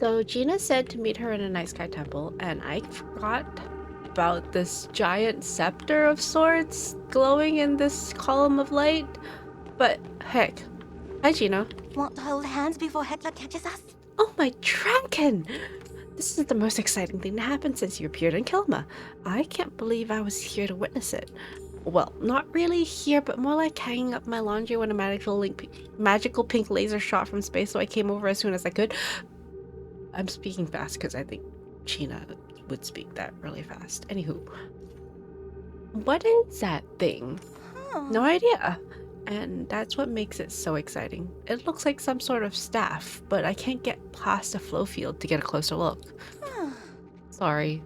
So Gina said to meet her in a night sky temple, and I forgot about this giant scepter of sorts glowing in this column of light. But heck, hi Gina. Want to hold hands before Hector catches us? Oh my dragon! This is the most exciting thing to happen since you appeared in Kilma. I can't believe I was here to witness it. Well, not really here, but more like hanging up my laundry when a magical pink laser shot from space, so I came over as soon as I could. I'm speaking fast because I think Gina would speak that really fast. Anywho, what is that thing? No idea. And that's what makes it so exciting. It looks like some sort of staff, but I can't get past a flow field to get a closer look. Sorry.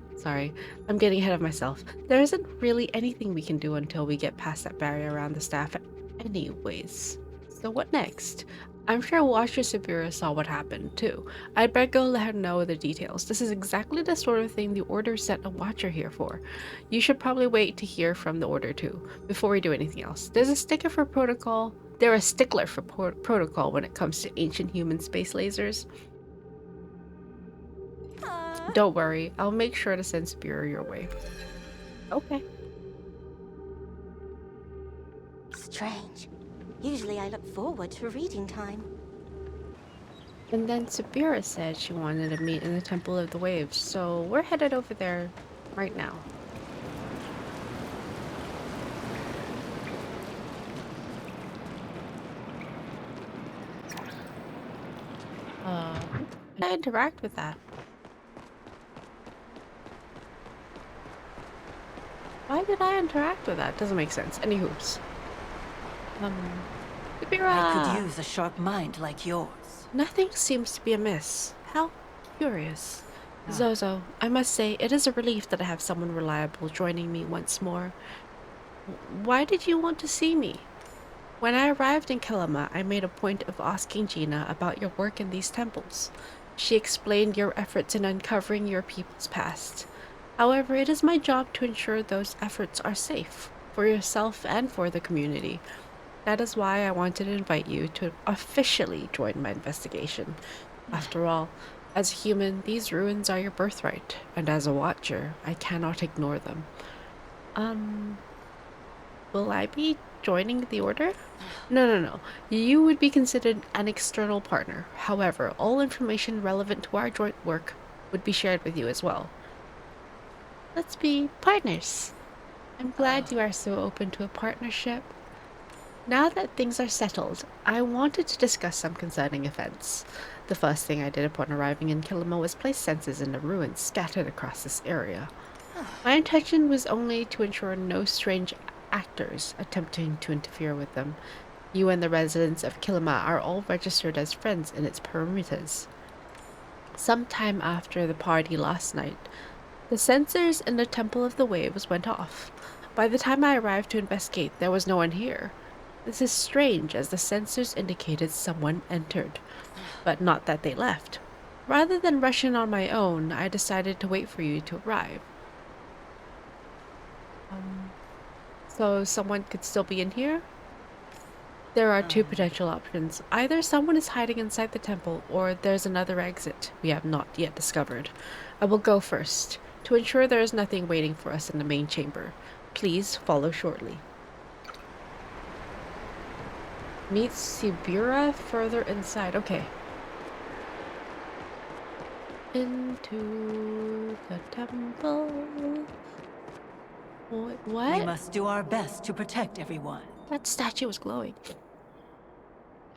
I'm getting ahead of myself. There isn't really anything we can do until we get past that barrier around the staff anyways. So what next? I'm sure Watcher Subira saw what happened too. I'd better go let her know the details. This is exactly the sort of thing the Order sent a Watcher here for. You should probably wait to hear from the Order too, before we do anything else. They're a stickler for protocol when it comes to ancient human space lasers. Don't worry, I'll make sure to send Subira your way. Okay. Strange. Usually I look forward to reading time. And then Subira said she wanted to meet in the Temple of the Waves, so we're headed over there right now. How did I interact with that? Why did I interact with that? Doesn't make sense. Anywho's. Subira! I could use a sharp mind like yours. Nothing seems to be amiss. How curious. Zozo, I must say, it is a relief that I have someone reliable joining me once more. Why did you want to see me? When I arrived in Kilima, I made a point of asking Gina about your work in these temples. She explained your efforts in uncovering your people's past. However, it is my job to ensure those efforts are safe, for yourself and for the community. That is why I wanted to invite you to officially join my investigation. After all, as a human, these ruins are your birthright, and as a watcher, I cannot ignore them. Will I be joining the Order? No. You would be considered an external partner. However, all information relevant to our joint work would be shared with you as well. Let's be partners. I'm glad you are so open to a partnership. Now that things are settled, I wanted to discuss some concerning events. The first thing I did upon arriving in Kilima was place sensors in the ruins scattered across this area. My intention was only to ensure no strange actors attempting to interfere with them. You and the residents of Kilima are all registered as friends in its perimeters. Sometime after the party last night, the sensors in the Temple of the Waves went off. By the time I arrived to investigate, there was no one here. This is strange, as the sensors indicated someone entered, but not that they left. Rather than rush in on my own, I decided to wait for you to arrive. So someone could still be in here? There are two potential options. Either someone is hiding inside the temple, or there's another exit we have not yet discovered. I will go first, to ensure there is nothing waiting for us in the main chamber. Please follow shortly. Meet Subira further inside. Okay. Into the temple. What? We must do our best to protect everyone. That statue was glowing.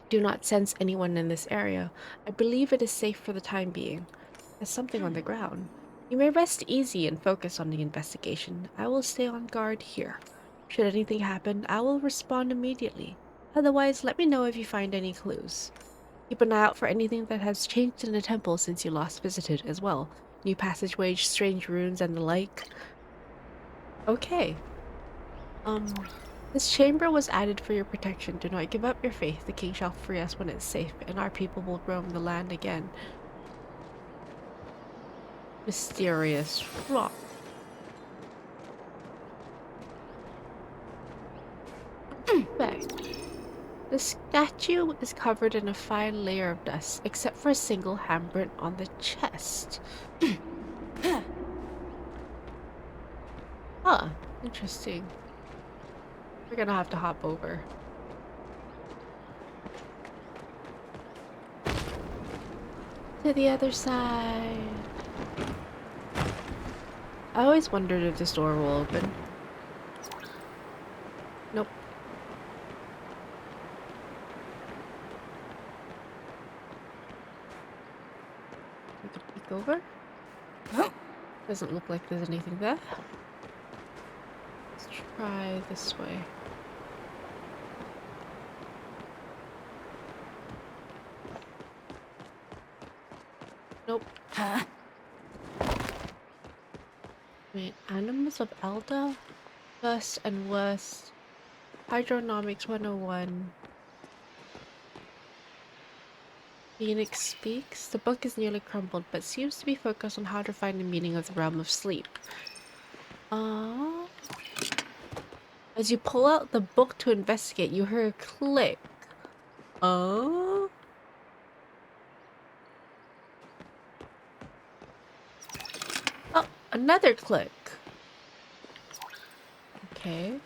Do not sense anyone in this area. I believe it is safe for the time being. There's something on the ground. You may rest easy and focus on the investigation. I will stay on guard here. Should anything happen, I will respond immediately. Otherwise, let me know if you find any clues. Keep an eye out for anything that has changed in the temple since you last visited as well. New passageways, strange runes, and the like. Okay. This chamber was added for your protection. Do not give up your faith. The king shall free us when it's safe, and our people will roam the land again. Mysterious rock. Back. The statue is covered in a fine layer of dust, except for a single handprint on the chest. Huh, interesting. We're gonna have to hop over. To the other side. I always wondered if this door will open. Nope. We could peek over. Doesn't look like there's anything there. Let's try this way. Nope. Wait, Animals of Elda? First and worst. Hydronomics 101. Phoenix Speaks. The book is nearly crumbled, but seems to be focused on how to find the meaning of the realm of sleep. As you pull out the book to investigate, you hear a click. Oh, another click. Okay.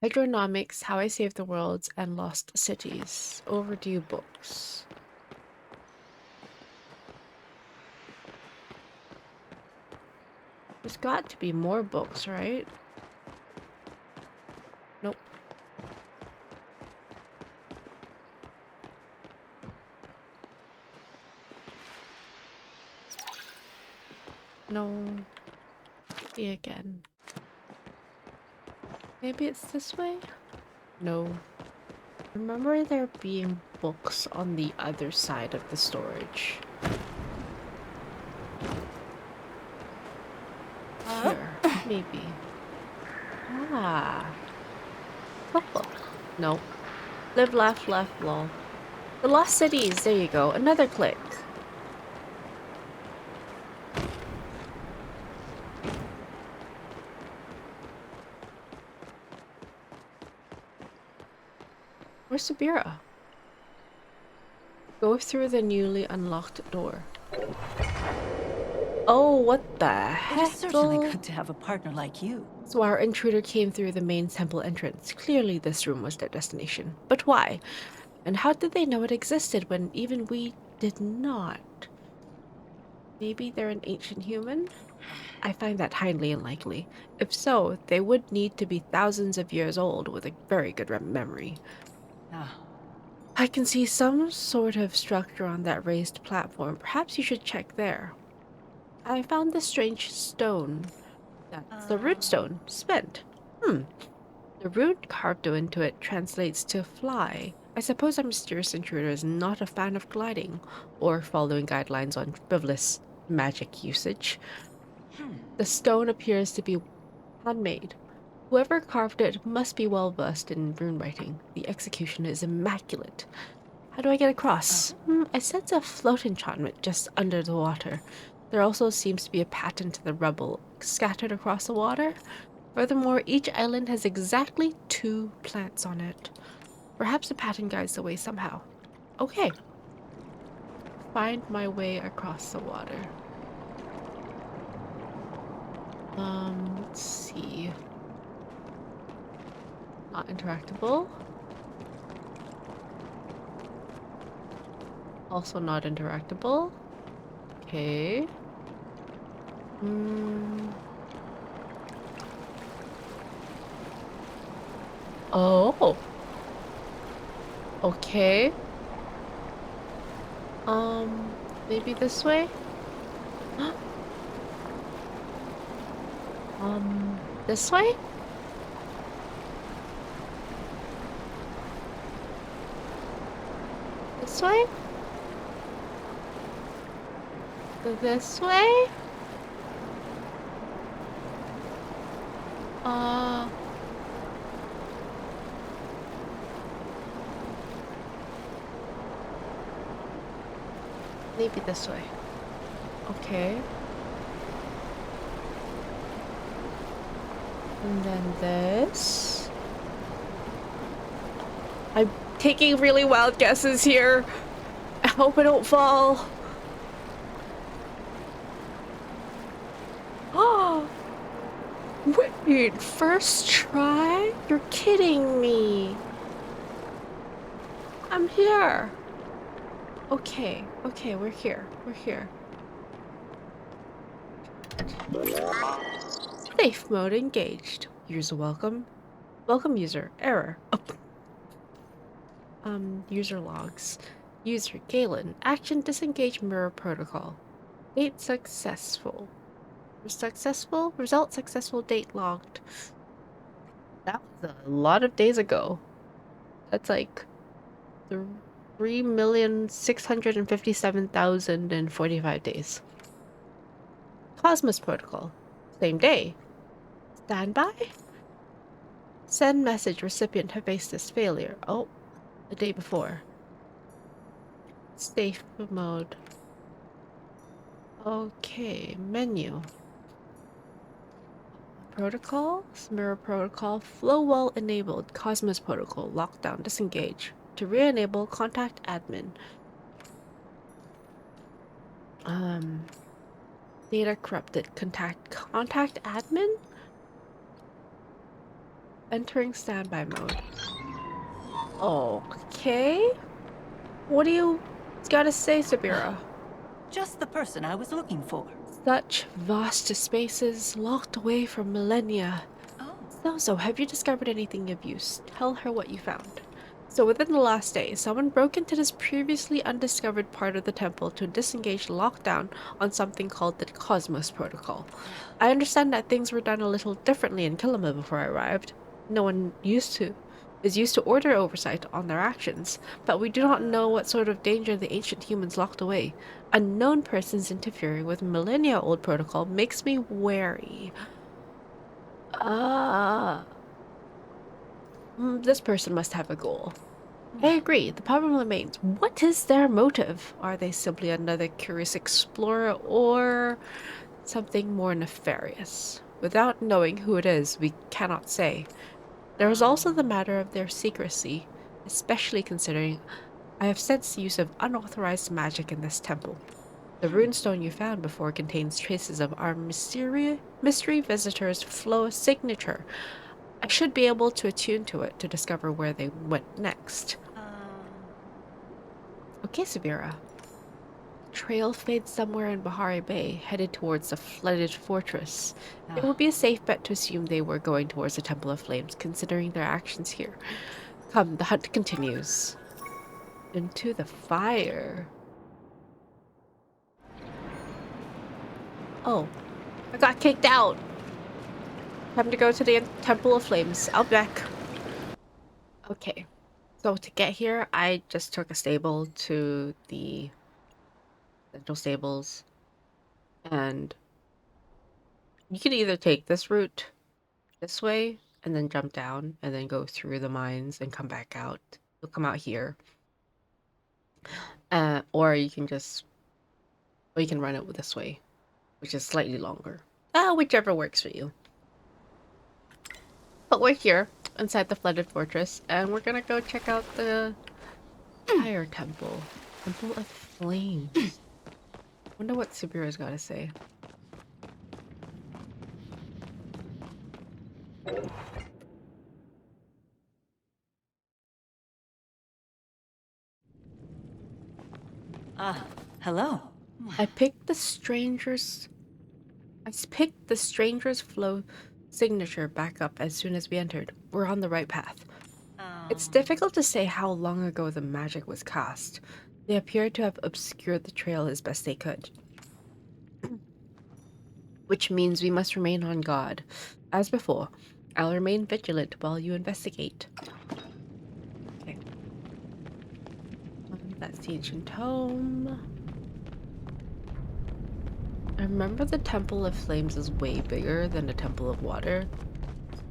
Hydronomics, How I Saved the Worlds, and Lost Cities. Overdue books. There's got to be more books, right? Nope. No. See again. Maybe it's this way? No. Remember there being books on the other side of the storage. Here, maybe. Ah. Cookbook. Nope. Live, laugh, lol. The Lost Cities, there you go. Another click. Where's Subira? Go through the newly unlocked door. Oh, what the heck? It is certainly good to have a partner like you. So our intruder came through the main temple entrance. Clearly this room was their destination. But why? And how did they know it existed when even we did not? Maybe they're an ancient human? I find that highly unlikely. If so, they would need to be thousands of years old with a very good memory. I can see some sort of structure on that raised platform. Perhaps you should check there. I found this strange stone. That's the root stone. Spent. The rune carved into it translates to fly. I suppose our mysterious intruder is not a fan of gliding or following guidelines on frivolous magic usage. The stone appears to be handmade. Whoever carved it must be well versed in rune writing. The execution is immaculate. How do I get across? I sense a float enchantment just under the water. There also seems to be a pattern to the rubble scattered across the water. Furthermore, each island has exactly 2 plants on it. Perhaps the pattern guides the way somehow. Okay. Find my way across the water. Let's see. Not interactable. Also not interactable. Okay. Oh. Okay. Maybe this way? This way? This way? This way? Maybe this way. Okay. And then this. I'm taking really wild guesses here. I hope I don't fall. Oh, wait, first try? You're kidding me. I'm here. Okay, we're here. We're here. Safe mode engaged. User welcome. Welcome user. Error. Oh. User logs. User Galen. Action disengage mirror protocol. Date successful. Successful? Result successful, date logged. That was a lot of days ago. That's like 3,657,045 days. Cosmos protocol. Same day. Standby? Send message recipient have faced this failure. Oh, the day before. Safe mode. Okay, menu. Protocols, mirror protocol, flow wall enabled, Cosmos protocol, lockdown, disengage. To re-enable, contact admin. Data corrupted, contact admin? Entering standby mode. Okay. What do you gotta say, Subira? Just the person I was looking for. Such vast spaces, locked away from millennia. Oh. So, have you discovered anything of use? Tell her what you found. So, within the last day, someone broke into this previously undiscovered part of the temple to disengage lockdown on something called the Cosmos Protocol. I understand that things were done a little differently in Kilima before I arrived. No one is used to order oversight on their actions, but we do not know what sort of danger the ancient humans locked away. Unknown persons interfering with millennia-old protocol makes me wary. This person must have a goal. I agree. The problem remains. What is their motive? Are they simply another curious explorer or something more nefarious? Without knowing who it is, we cannot say. There is also the matter of their secrecy, especially considering I have sensed the use of unauthorized magic in this temple. The runestone you found before contains traces of our mystery visitor's flow signature. I should be able to attune to it to discover where they went next. Okay, Subira. Trail fades somewhere in Bahari Bay, headed towards the flooded fortress. It would be a safe bet to assume they were going towards the Temple of Flames, considering their actions here. Come, the hunt continues. Into the fire. Oh, I got kicked out. Time to go to the Temple of Flames. I'll be back. Okay, so to get here, I just took a stable to the central stables, and you could either take this route this way and then jump down and then go through the mines and come back out. You'll come out here. Or you can run it this way, which is slightly longer. Whichever works for you. But we're here inside the flooded fortress, and we're gonna go check out the fire temple. Temple of Flames. Wonder what Subira's gotta say. Hello. I picked the stranger's flow signature back up as soon as we entered. We're on the right path. It's difficult to say how long ago the magic was cast. They appear to have obscured the trail as best they could. Which means we must remain on guard. As before, I'll remain vigilant while you investigate. Okay. That's the ancient home. I remember the Temple of Flames is way bigger than the Temple of Water,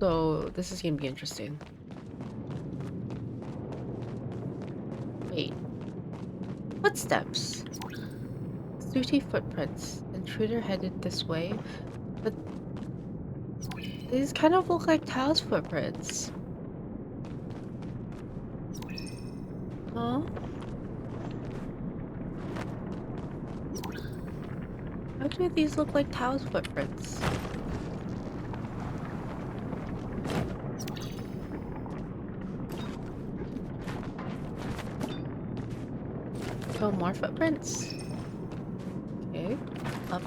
so this is gonna be interesting. Wait. Footsteps. Sooty footprints. Intruder headed this way, but These kind of look like Tao's footprints. Huh? Why do these look like Tao's footprints? Oh, more footprints. Okay. Up.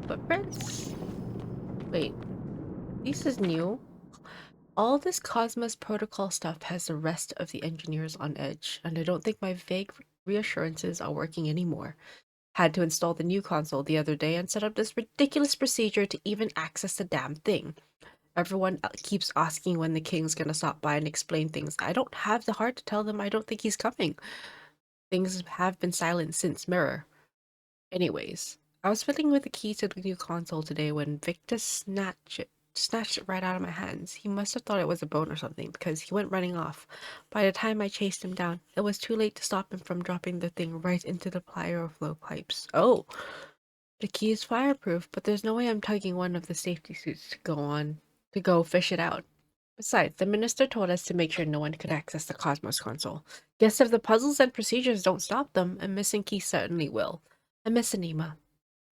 Footprints? Wait. This is new. All this Cosmos protocol stuff has the rest of the engineers on edge, and I don't think my vague reassurances are working anymore. Had to install the new console the other day and set up this ridiculous procedure to even access the damn thing. Everyone keeps asking when the king's gonna stop by and explain things. I don't have the heart to tell them I don't think he's coming. Things have been silent since Mirror. Anyways, I was fiddling with the key to the new console today when Victor snatched it right out of my hands. He must have thought it was a bone or something because he went running off. By the time I chased him down, it was too late to stop him from dropping the thing right into the pyro-flow pipes. Oh, the key is fireproof, but there's no way I'm tugging one of the safety suits to go fish it out. Besides, the minister told us to make sure no one could access the Cosmos console. Guess if the puzzles and procedures don't stop them, a missing key certainly will. I miss Anima.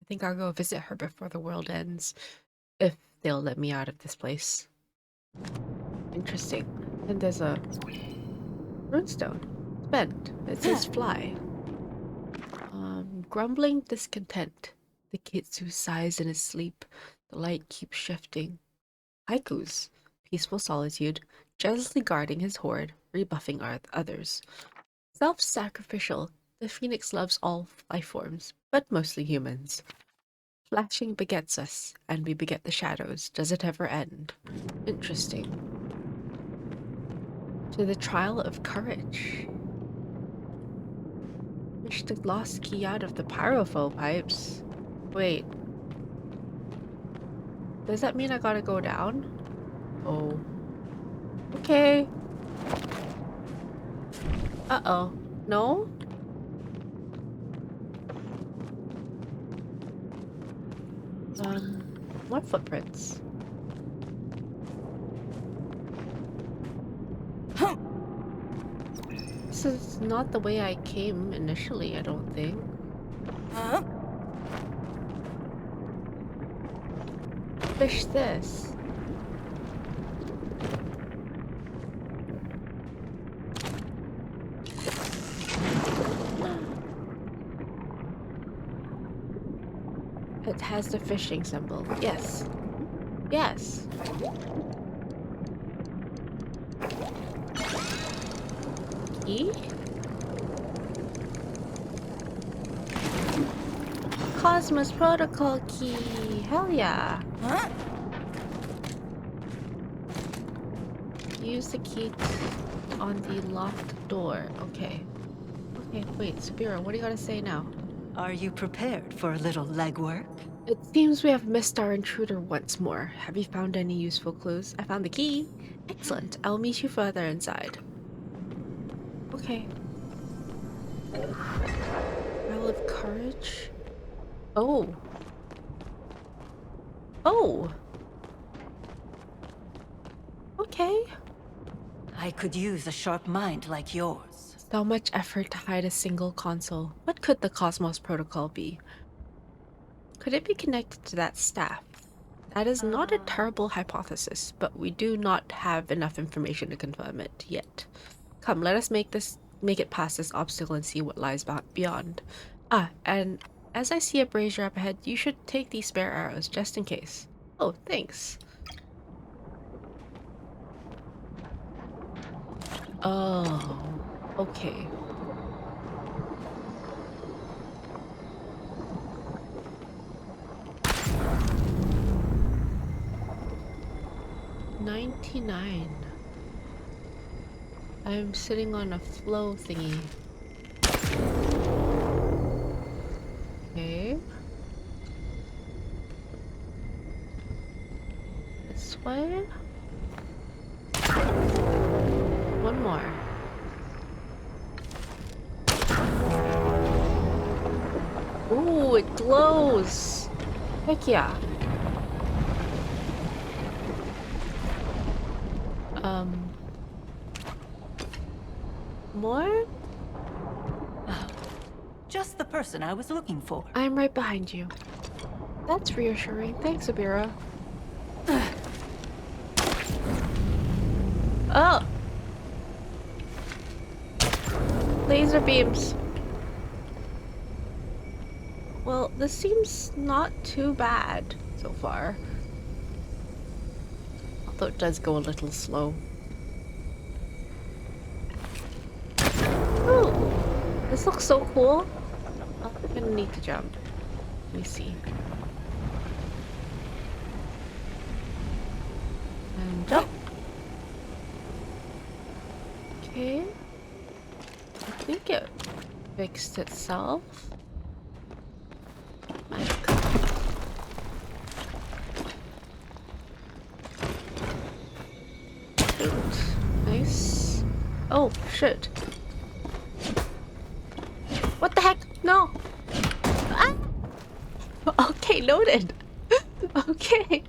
I think I'll go visit her before the world ends. If they'll let me out of this place. Interesting. And there's a runestone. It's bent. It says fly. Grumbling discontent. The Kitsu sighs in his sleep. The light keeps shifting. Haikus. Peaceful solitude. Jealously guarding his hoard. Rebuffing others. Self-sacrificial. The phoenix loves all life forms, but mostly humans. Flashing begets us, and we beget the shadows. Does it ever end? Interesting. To the trial of courage. Fish the lost key out of the pyrophile pipes. Wait. Does that mean I gotta go down? Oh. Okay. Uh-oh. No? What footprints? This is not the way I came initially, I don't think. Fish this. It has the fishing symbol. Yes. Yes. Key? Cosmos Protocol key. Hell yeah. Use the key on the locked door. Okay. Okay, wait, Subira, what do you gotta say now? Are you prepared for a little legwork? It seems we have missed our intruder once more. Have you found any useful clues? I found the key. Excellent. I'll meet you further inside. Okay. Isle of Courage? Oh. Oh. Okay. I could use a sharp mind like yours. So much effort to hide a single console. What could the Cosmos Protocol be? Could it be connected to that staff? That is not a terrible hypothesis, but we do not have enough information to confirm it yet. Come, let us make it past this obstacle and see what lies beyond. Ah, and as I see a brazier up ahead, you should take these spare arrows just in case. Oh, thanks. Oh, okay. $99. I'm sitting on a flow thingy. Okay. This way. One more. Ooh, it glows. Heck yeah. Um... More? Just the person I was looking for. I'm right behind you. That's reassuring. Thanks, Subira. Oh! Laser beams. Well, this seems not too bad so far. Although it does go a little slow. Ooh! This looks so cool. Oh, I'm gonna need to jump. Let me see. And jump! Okay. I think it fixed itself. My God. Shoot. Nice. Oh, shit. What the heck? No! Ah! Okay, loaded. Okay.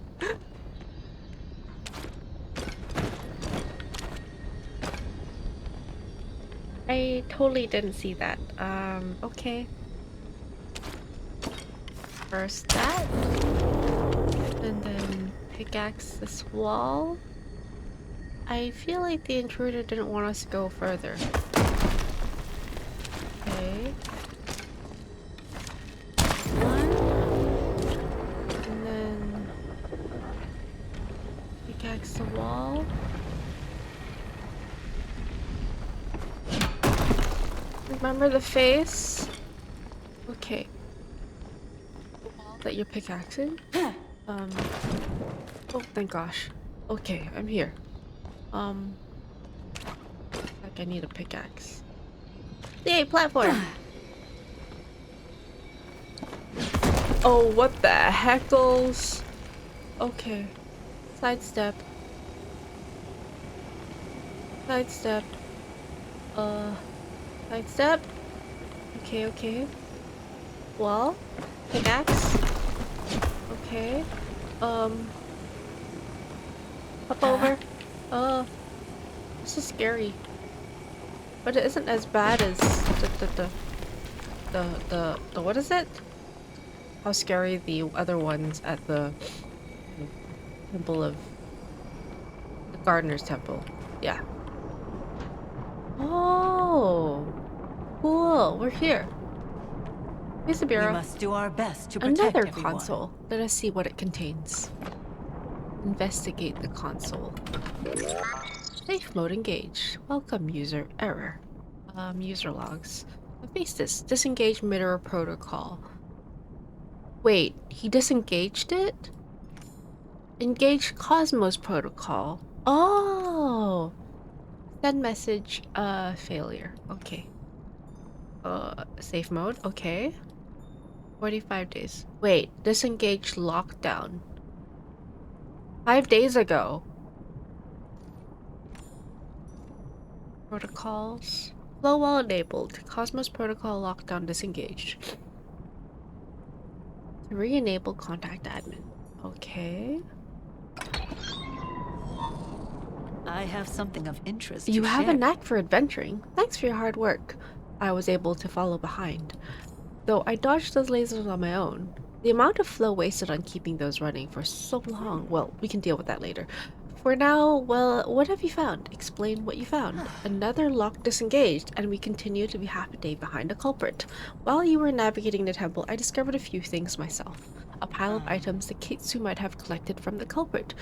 I totally didn't see that. Okay. First that. And then pickaxe this wall. I feel like the intruder didn't want us to go further. Okay. One. And then pickaxe the wall. Remember the face? Okay. That you're pickaxing? Oh, thank gosh. Okay, I'm here. Like I need a pickaxe. Yay, platform! Oh, what the heckles? Okay. Sidestep. Sidestep. Sidestep. Okay, okay. Wall. Pickaxe. Okay. Hop over. This is scary. But it isn't as bad as the what is it? How scary the other ones at the temple of the gardener's temple. Yeah. Oh, cool. We're here. Hey, We Subira. must do our best to protect Another everyone. console. Let us see what it contains. Investigate the console. Safe mode engaged. Welcome, user. Error. User logs. Hephaestus. Disengage mirror protocol. Wait, he disengaged it? Engage Cosmos protocol. Oh! Send message, failure. Okay. Safe mode. Okay. 45 days. Wait, disengage lockdown. 5 days ago. Protocols. Flow while enabled. Cosmos protocol lockdown disengaged. To re-enable contact admin. Okay. I have something of interest You to have share. a knack for adventuring. Thanks for your hard work. I was able to follow behind. Though I dodged those lasers on my own. The amount of flow wasted on keeping those running for so long, well, we can deal with that later. For now, well, what have you found? Explain what you found. Another lock disengaged, and we continue to be half a day behind a culprit. While you were navigating the temple, I discovered a few things myself. A pile of items that Kitsu might have collected from the culprit.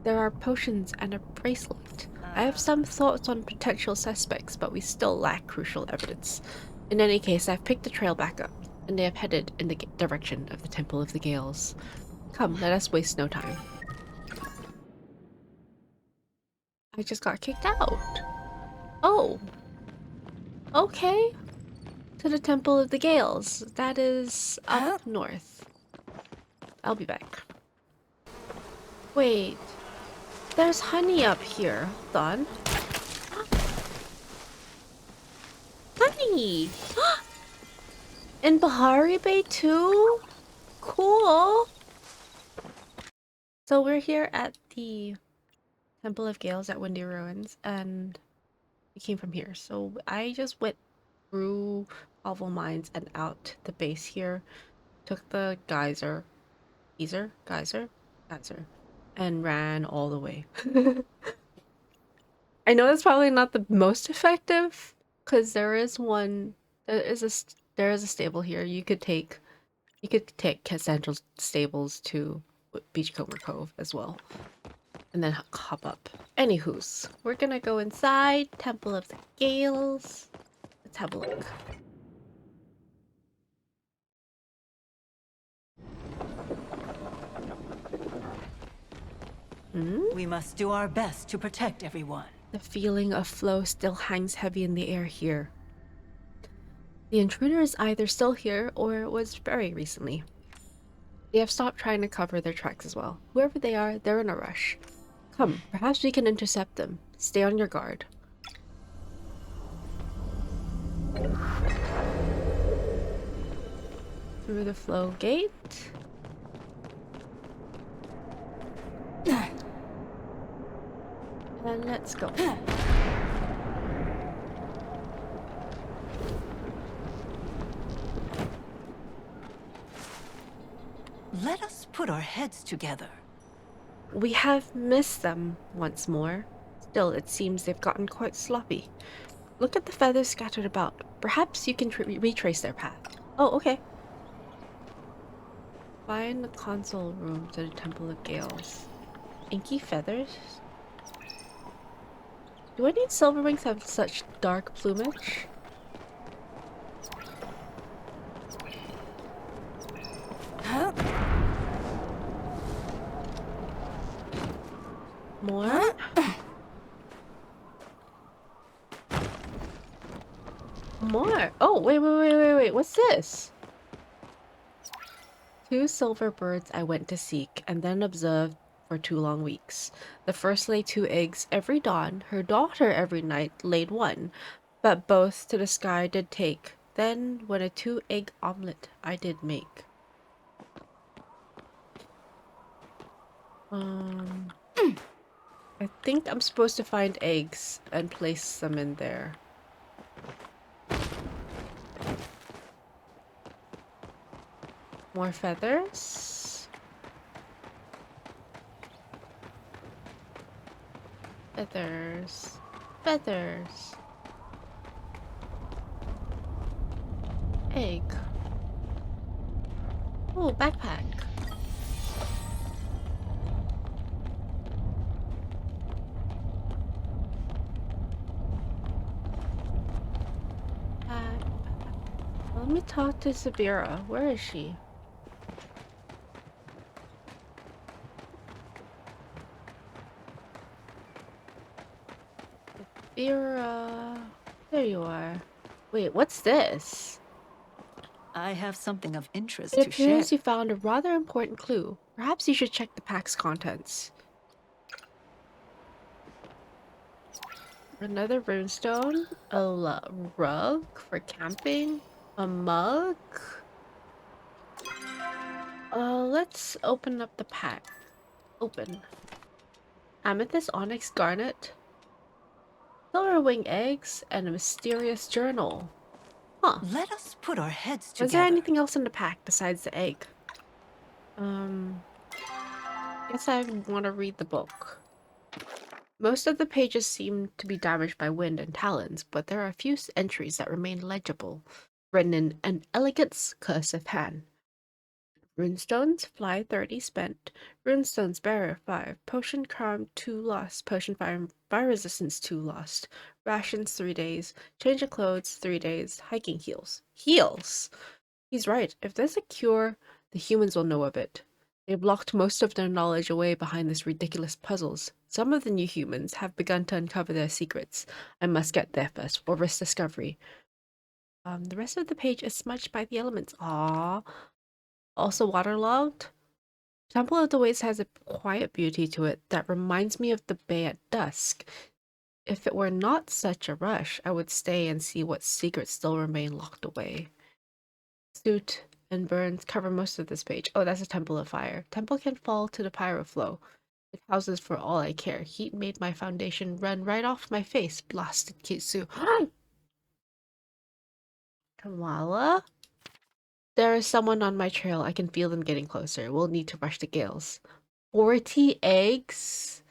There are potions and a bracelet. I have some thoughts on potential suspects, but we still lack crucial evidence. In any case, I've picked the trail back up, and they have headed in the direction of the Temple of the Gales. Come, let us waste no time. I just got kicked out. Oh. Okay. To the Temple of the Gales. That is up north. I'll be back. Wait. There's honey up here. Hold on. Honey! In Bahari Bay too? Cool. So we're here at the Temple of Gales at Windy Ruins, and we came from here. So I just went through Oval Mines and out the base here, took the geyser, and ran all the way. I know that's probably not the most effective, because there is a stable here. You could take Cassandra's stables to Beachcomber Cove as well, and then hop up. Anywho's, we're gonna go inside Temple of the Gales. Let's have a look. Hmm? We must do our best to protect everyone. The feeling of flow still hangs heavy in the air here. The intruder is either still here or it was very recently. They have stopped trying to cover their tracks as well. Whoever they are, they're in a rush. Come, perhaps we can intercept them. Stay on your guard. Through the flow gate. And let's go. Let us put our heads together. We have missed them once more. Still, it seems they've gotten quite sloppy. Look at the feathers scattered about. Perhaps you can retrace their path. Oh, okay. Find the console room to the Temple of Gales. Inky feathers? Do any silverwings have such dark plumage? More? More! Oh, wait. What's this? Two silver birds I went to seek, and then observed for 2 long weeks. The first laid 2 eggs every dawn, her daughter every night laid one, but both to the sky did take. Then, when a 2-egg omelet I did make. I think I'm supposed to find eggs and place them in there. More feathers. Feathers. Egg. Oh, backpack. Let me talk to Subira. Where is she? Subira. There you are. Wait, what's this? I have something of interest It to share. appears you found a rather important clue. Perhaps you should check the pack's contents. Another runestone, a rug for camping, a mug. Let's open up the pack. Open. Amethyst, onyx, garnet, silver wing eggs, and a mysterious journal. Huh. Let us put our heads together. Was there anything else in the pack besides the egg? Guess I want to read the book. Most of the pages seem to be damaged by wind and talons, but there are a few entries that remain legible, written in an elegant cursive hand. Runestones, fly 30 spent. Runestones, barrier 5. Potion charm 2 lost. Potion fire resistance 2 lost. Rations 3 days. Change of clothes 3 days. Hiking heals. Heals! He's right. If there's a cure, the humans will know of it. They've locked most of their knowledge away behind these ridiculous puzzles. Some of the new humans have begun to uncover their secrets. I must get there first, or risk discovery. The rest of the page is smudged by the elements. Aww. Also waterlogged. Temple of the Waste has a quiet beauty to it that reminds me of the bay at dusk. If it were not such a rush, I would stay and see what secrets still remain locked away. Soot and burns cover most of this page. Oh, that's a Temple of Fire. Temple can fall to the pyro flow. It houses for all I care. Heat made my foundation run right off my face. Blasted Kitsu. Kamala? There is someone on my trail. I can feel them getting closer. We'll need to rush the gales. 40 eggs?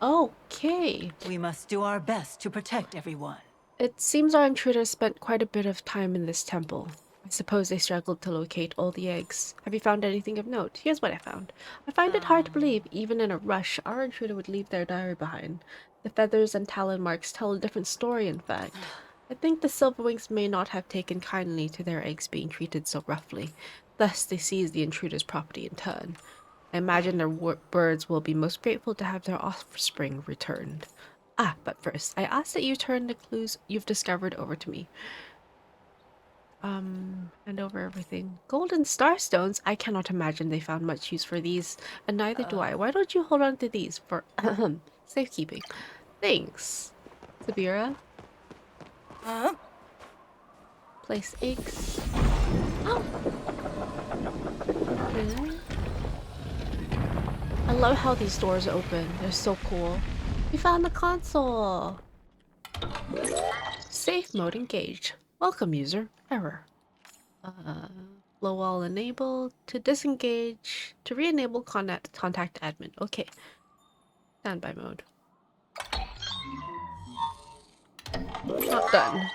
Okay. We must do our best to protect everyone. It seems our intruders spent quite a bit of time in this temple. I suppose they struggled to locate all the eggs. Have you found anything of note? Here's what I found. I find it hard to believe, even in a rush, our intruder would leave their diary behind. The feathers and talon marks tell a different story, in fact. I think the Silverwings may not have taken kindly to their eggs being treated so roughly. Thus, they seized the intruder's property in turn. I imagine their birds will be most grateful to have their offspring returned. Ah, but first, I ask that you turn the clues you've discovered over to me. Hand over everything. Golden starstones? I cannot imagine they found much use for these, and neither do I. Why don't you hold on to these for safekeeping? Thanks. Subira, Huh? place eggs. Oh! Okay. I love how these doors open. They're so cool. We found the console! Safe mode engaged. Welcome, user. Error. Flow wall enabled. To disengage. To re-enable contact admin. Okay. Standby mode. Not done.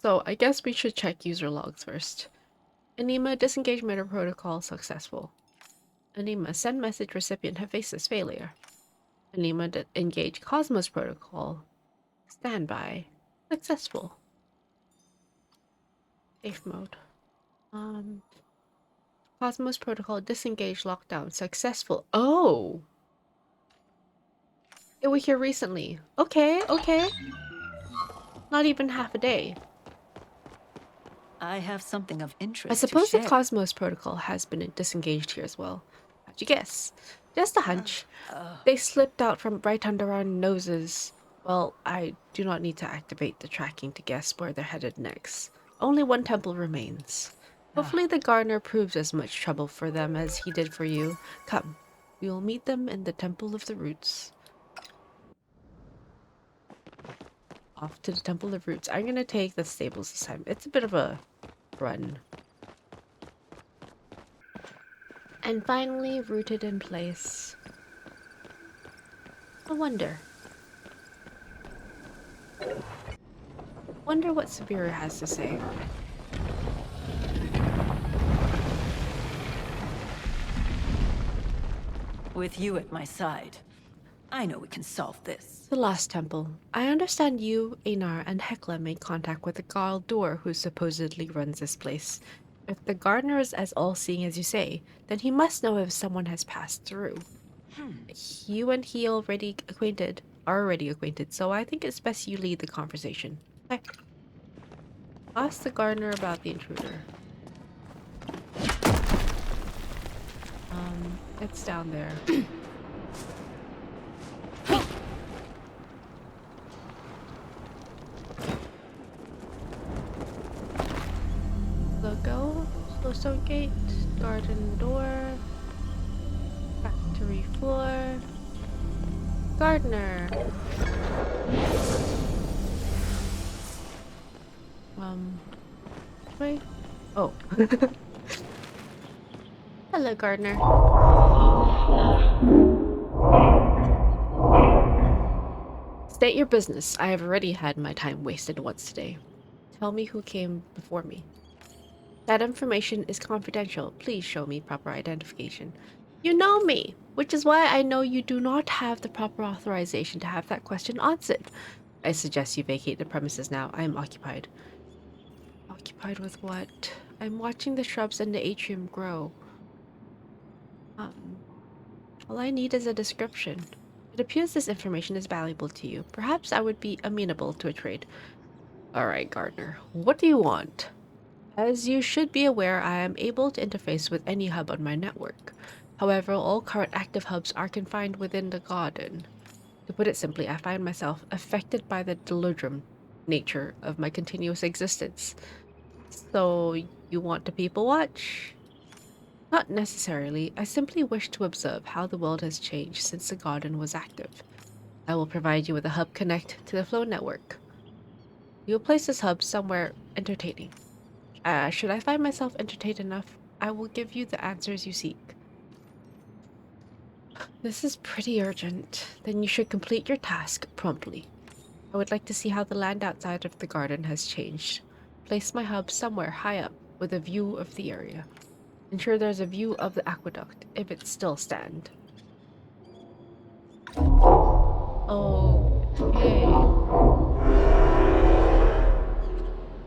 So I guess we should check user logs first. Anima disengage meta protocol successful. Anima send message recipient have faces failure. Anima engage Cosmos protocol. Standby. Successful. Safe mode. Cosmos protocol disengage lockdown. Successful. Oh! They were here recently. Okay, okay. Not even half a day. I have something of interest I suppose to the share. Cosmos protocol has been disengaged here as well. How'd you guess? Just a hunch. They slipped out from right under our noses. Well, I do not need to activate the tracking to guess where they're headed next. Only one temple remains. Hopefully the gardener proves as much trouble for them as he did for you. Come, we will meet them in the Temple of the Roots. Off to the Temple of Roots. I'm gonna take the stables this time. It's a bit of a run. And finally, rooted in place. I wonder. Wonder what Subira has to say. With you at my side, I know we can solve this. The last temple. I understand you, Einar, and Hekla made contact with the Galdur who supposedly runs this place. If the gardener is as all-seeing as you say, then he must know if someone has passed through. You and he are already acquainted, so I think it's best you lead the conversation. Okay. Ask the gardener about the intruder. It's down there. Logo, Slowstone Gate, garden door, factory floor, gardener. Wait. Oh. Hello, gardener. State your business. I have already had my time wasted once today. Tell me who came before me. That information is confidential. Please show me proper identification. You know me, which is why I know you do not have the proper authorization to have that question answered. I suggest you vacate the premises now. I am occupied. Occupied with what? I'm watching the shrubs in the atrium grow. All I need is a description. It appears this information is valuable to you. Perhaps I would be amenable to a trade. Alright, Gardner. What do you want? As you should be aware, I am able to interface with any hub on my network. However, all current active hubs are confined within the garden. To put it simply, I find myself affected by the deludrum nature of my continuous existence. So, you want to people watch? Not necessarily. I simply wish to observe how the world has changed since the garden was active. I will provide you with a hub connect to the flow network. You will place this hub somewhere entertaining. Should I find myself entertained enough, I will give you the answers you seek. This is pretty urgent. Then you should complete your task promptly. I would like to see how the land outside of the garden has changed. Place my hub somewhere high up with a view of the area. Ensure there's a view of the aqueduct if it still stands. Okay.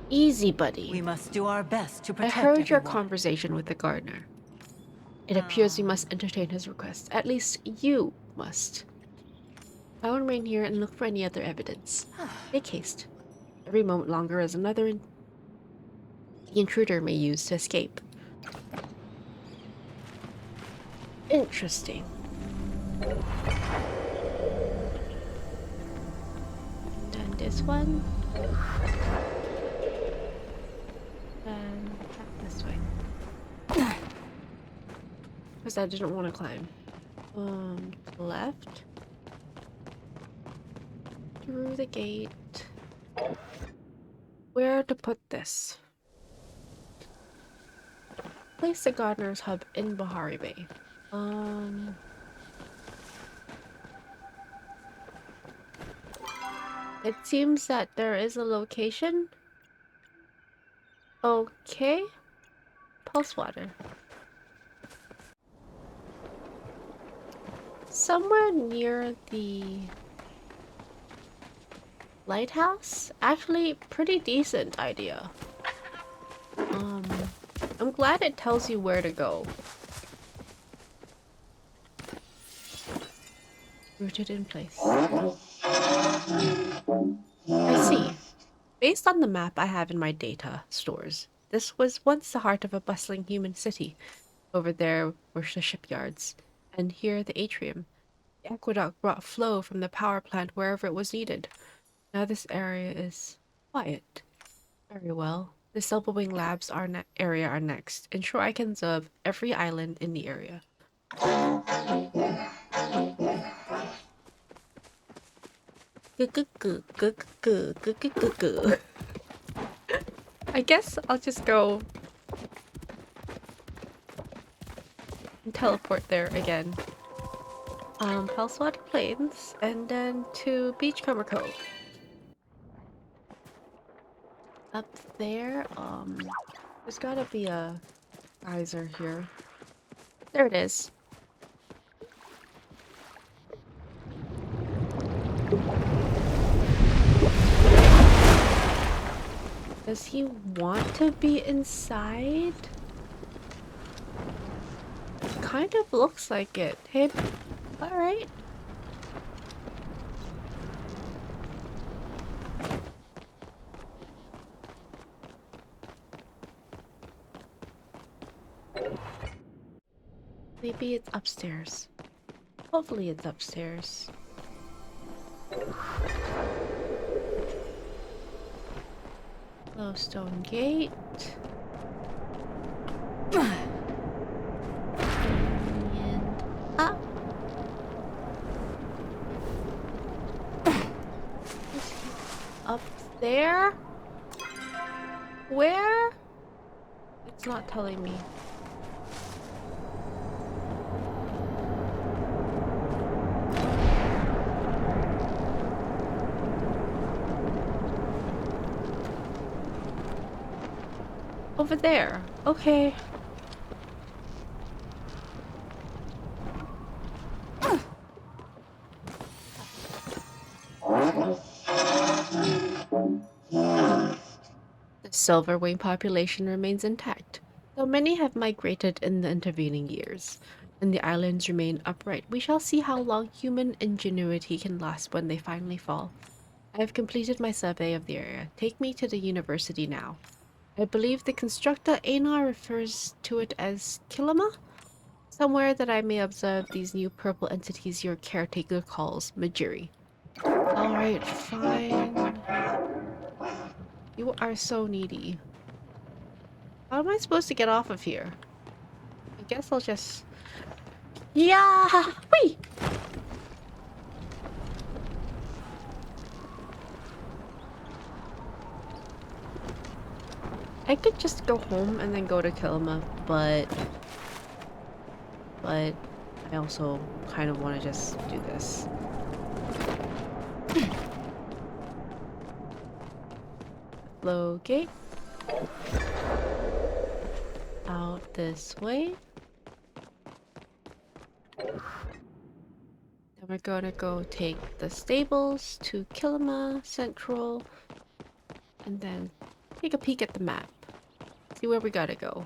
Easy, buddy. We must do our best to I protect heard your everyone. conversation with the gardener. It appears we must entertain his request. At least you must. I will remain here and look for any other evidence. Make haste. Every moment longer is another the intruder may use to escape. Interesting. Done this one. And back this way. Because I didn't want to climb. Left. Through the gate. Where to put this? Place the gardener's hub in Bahari Bay. It seems that there is a location. Okay. Pulse water. Somewhere near the lighthouse? Actually, pretty decent idea. I'm glad it tells you where to go. Rooted in place. I see. Based on the map I have in my data stores, this was once the heart of a bustling human city. Over there were the shipyards, and here the atrium. The aqueduct brought flow from the power plant wherever it was needed. Now this area is quiet. Very well. The Silverwing Labs area are next. Ensure I can observe every island in the area. I guess I'll just go and teleport there again. Pelswater Plains, and then to Beachcomber Cove. Up there, there's gotta be a geyser here. There it is. Does he want to be inside? Kind of looks like it. Hey, alright. Maybe it's upstairs. Hopefully it's upstairs. Low stone gate. And up. Up there? Where? It's not telling me. Over there. Okay. The Silverwing population remains intact, though many have migrated in the intervening years, and the islands remain upright. We shall see how long human ingenuity can last when they finally fall. I have completed my survey of the area. Take me to the university now. I believe the constructor Einar refers to it as Kilima? Somewhere that I may observe these new purple entities your caretaker calls Majiri. Alright, fine. You are so needy. How am I supposed to get off of here? I guess I'll just... Yeah! Whee! I could just go home and then go to Kilima, but I also kind of want to just do this. Locate. Out this way. Then we're gonna go take the stables to Kilima Central and then take a peek at the map. See where we gotta go.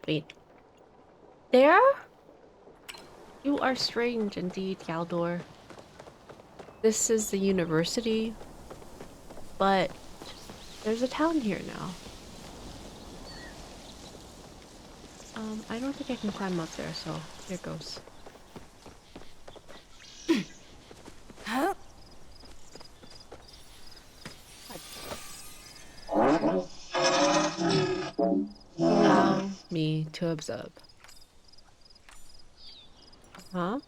Wait. There? You are strange indeed, Galdor. This is the university, but there's a town here now. I don't think I can climb up there, so here goes. Huh? Allow me to observe. Huh?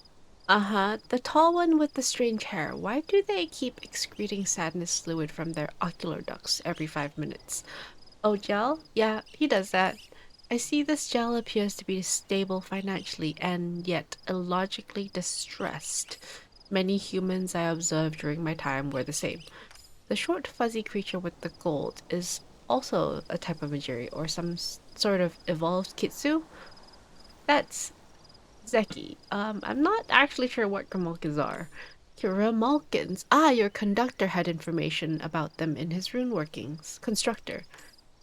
Uh-huh. The tall one with the strange hair. Why do they keep excreting sadness fluid from their ocular ducts every 5 minutes? Oh, Gel? Yeah, he does that. I see this Gel appears to be stable financially and yet illogically distressed. Many humans I observed during my time were the same. The short fuzzy creature with the gold is also a type of Majiri or some sort of evolved Kitsu. That's Zeki. I'm not actually sure what Grimalkins are. Grimalkins. Ah, your conductor had information about them in his rune workings. Constructor.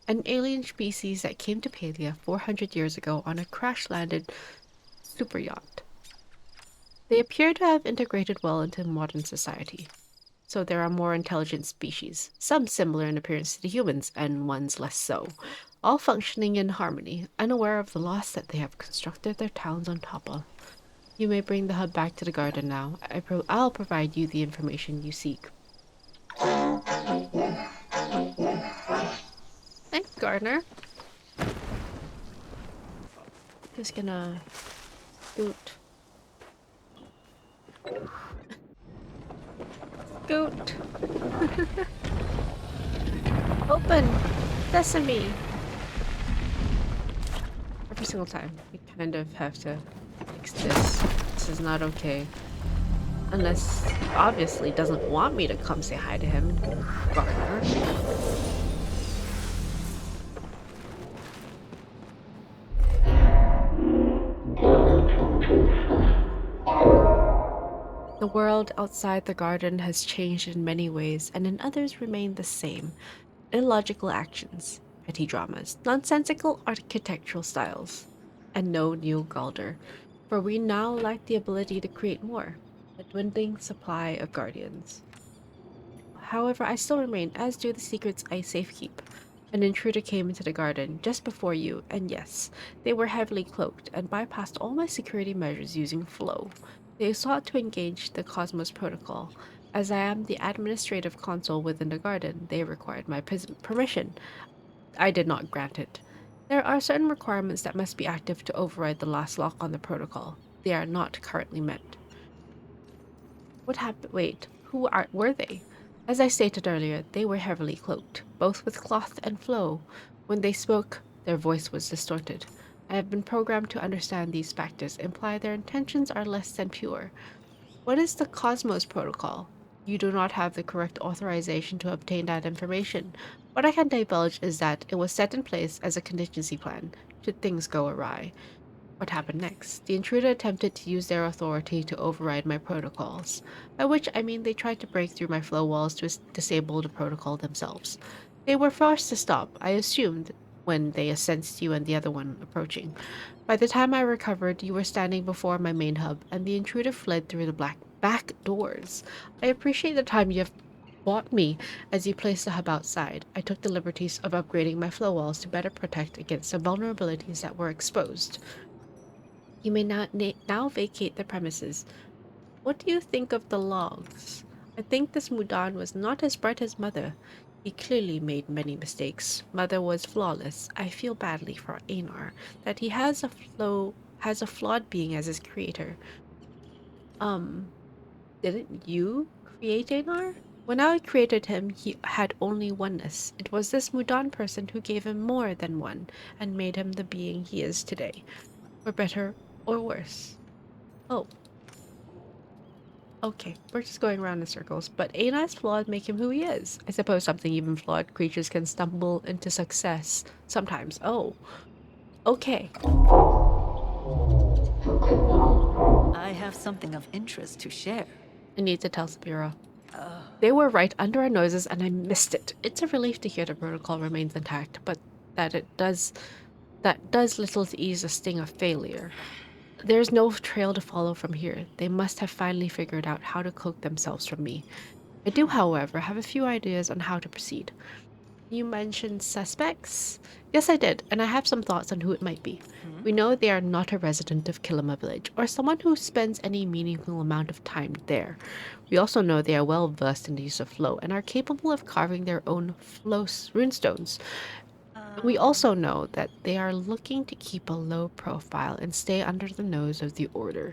An alien species that came to Palia 400 years ago on a crash-landed super yacht. They appear to have integrated well into modern society. So there are more intelligent species, some similar in appearance to the humans, and ones less so, all functioning in harmony, unaware of the loss that they have constructed their towns on top of. You may bring the hub back to the garden now. I'll provide you the information you seek. Thanks, Gardener. Just gonna scoot. Scoot. Open. Sesame. Every single time. We kind of have to fix this. This is not okay. Unless, obviously, doesn't want me to come say hi to him. Gardener. The world outside the garden has changed in many ways, and in others remain the same. Illogical actions, petty dramas, nonsensical architectural styles, and no new Galder, for we now lack the ability to create more, a dwindling supply of guardians. However, I still remain, as do the secrets I safekeep. An intruder came into the garden just before you, and yes, they were heavily cloaked and bypassed all my security measures using flow. They sought to engage the Cosmos Protocol. As I am the administrative console within the garden, they required my permission. I did not grant it. There are certain requirements that must be active to override the last lock on the protocol. They are not currently met. What happened? Wait, were they? As I stated earlier, they were heavily cloaked, both with cloth and flow. When they spoke, their voice was distorted. I have been programmed to understand these factors imply their intentions are less than pure. What is the Cosmos Protocol? You do not have the correct authorization to obtain that information. What I can divulge is that it was set in place as a contingency plan, should things go awry. What happened next? The intruder attempted to use their authority to override my protocols, by which I mean they tried to break through my flow walls to disable the protocol themselves. They were forced to stop, I assumed, when they sensed you and the other one approaching. By the time I recovered, you were standing before my main hub, and the intruder fled through the back doors. I appreciate the time you have bought me as you placed the hub outside. I took the liberties of upgrading my flow walls to better protect against the vulnerabilities that were exposed. You may now vacate the premises. What do you think of the logs? I think this Mudan was not as bright as Mother. He clearly made many mistakes. Mother was flawless. I feel badly for Einar that he has a flawed being as his creator. Um, didn't you create Einar? When I created him, he had only oneness. It was this Mudan person who gave him more than one and made him the being he is today, for better or worse. Oh, okay, we're just going around in circles, but Einar's flaws make him who he is. I suppose something even flawed creatures can stumble into success sometimes. Oh, okay. I have something of interest to share. I need to tell Subira. They were right under our noses and I missed it. It's a relief to hear the protocol remains intact, but that does little to ease the sting of failure. There's no trail to follow from here. They must have finally figured out how to cloak themselves from me. I do, however, have a few ideas on how to proceed. You mentioned suspects? Yes, I did, and I have some thoughts on who it might be. We know they are not a resident of Kilima village, or someone who spends any meaningful amount of time there. We also know they are well versed in the use of flow, and are capable of carving their own flow runestones. We also know that they are looking to keep a low profile and stay under the nose of the Order.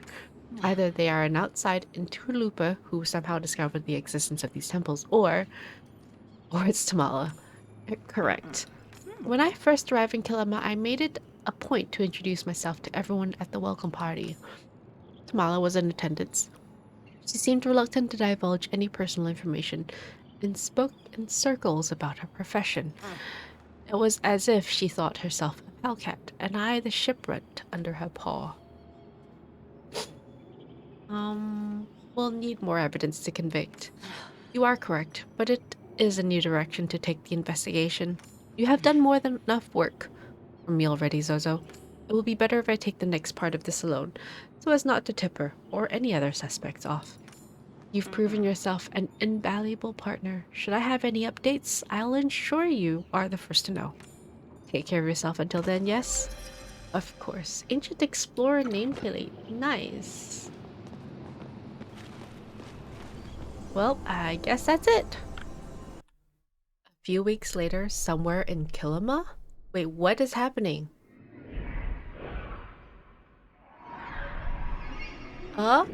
Either they are an outside interloper who somehow discovered the existence of these temples, or it's Tamala. Correct. When I first arrived in Kilima, I made it a point to introduce myself to everyone at the welcome party. Tamala was in attendance. She seemed reluctant to divulge any personal information and spoke in circles about her profession. It was as if she thought herself a Palcat, and I the shipwrecked under her paw. We'll need more evidence to convict. You are correct, but it is a new direction to take the investigation. You have done more than enough work for me already, Zozo. It will be better if I take the next part of this alone, so as not to tip her or any other suspects off. You've proven yourself an invaluable partner. Should I have any updates, I'll ensure you are the first to know. Take care of yourself until then, yes? Of course. Ancient Explorer nameplate. Nice. Well, I guess that's it. A few weeks later, somewhere in Kilima? Wait, what is happening? Huh?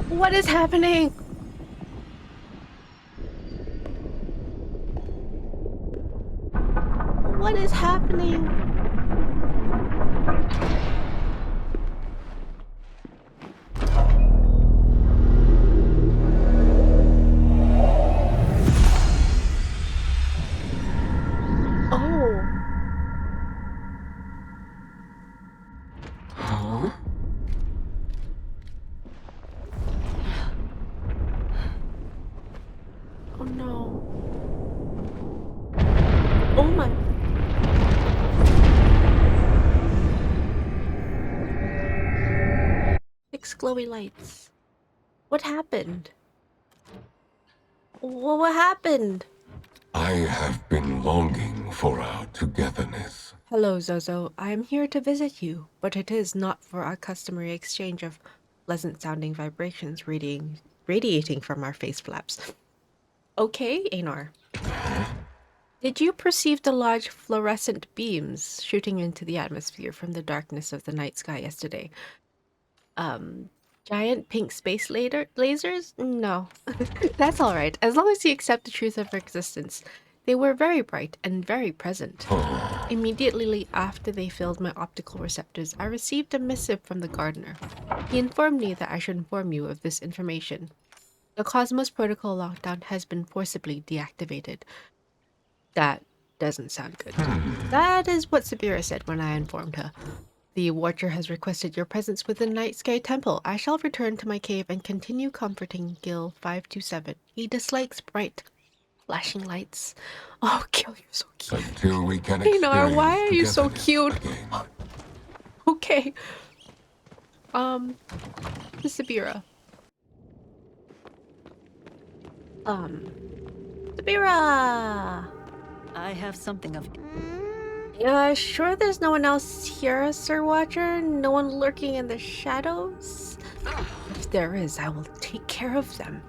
What is happening? What is happening? Oh. Huh? Oh no. Oh my. Six glowy lights. What happened? What happened? I have been longing for our togetherness. Hello, Zozo. I am here to visit you, but it is not for our customary exchange of pleasant-sounding vibrations radiating from our face flaps. Okay, Einar. Did you perceive the large fluorescent beams shooting into the atmosphere from the darkness of the night sky yesterday? Giant pink space lasers? No. That's all right, as long as you accept the truth of their existence. They were very bright and very present. Immediately after they filled my optical receptors, I received a missive from the gardener. He informed me that I should inform you of this information. The Cosmos Protocol lockdown has been forcibly deactivated. That doesn't sound good. That is what Subira said when I informed her. The Watcher has requested your presence within Night Sky Temple. I shall return to my cave and continue comforting Gil 527. He dislikes bright flashing lights. Oh, Gil, you're so cute. Until we can Einar, experience why are you so togetherness cute? again. Okay. To Subira. Subira! I have something of... Yeah, sure there's no one else here, Sir Watcher? No one lurking in the shadows? If there is, I will take care of them.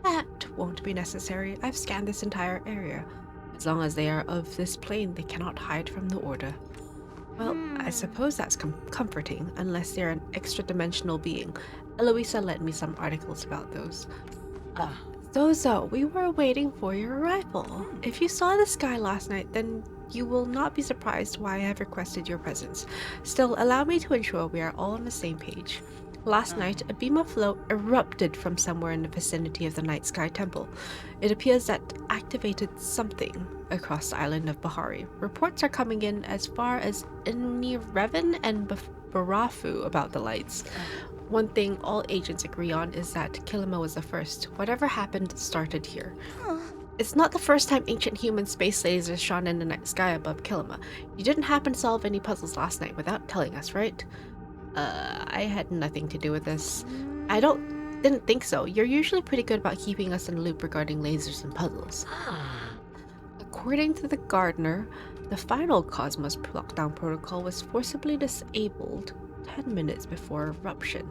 That won't be necessary. I've scanned this entire area. As long as they are of this plane, they cannot hide from the Order. Well, I suppose that's comforting, unless they're an extra-dimensional being. Eloisa lent me some articles about those. Zozo, we were waiting for your arrival. If you saw the sky last night, then you will not be surprised why I have requested your presence. Still, allow me to ensure we are all on the same page. Last night, a beam of flow erupted from somewhere in the vicinity of the Night Sky Temple. It appears that activated something across the island of Bahari. Reports are coming in as far as Nirevan and Barafu about the lights. One thing all agents agree on is that Kilima was the first. Whatever happened started here. It's not the first time ancient human space lasers shone in the night sky above Kilima. You didn't happen to solve any puzzles last night without telling us, right? I had nothing to do with this. Didn't think so. You're usually pretty good about keeping us in the loop regarding lasers and puzzles. According to the gardener, the final Cosmos lockdown protocol was forcibly disabled 10 minutes before eruption.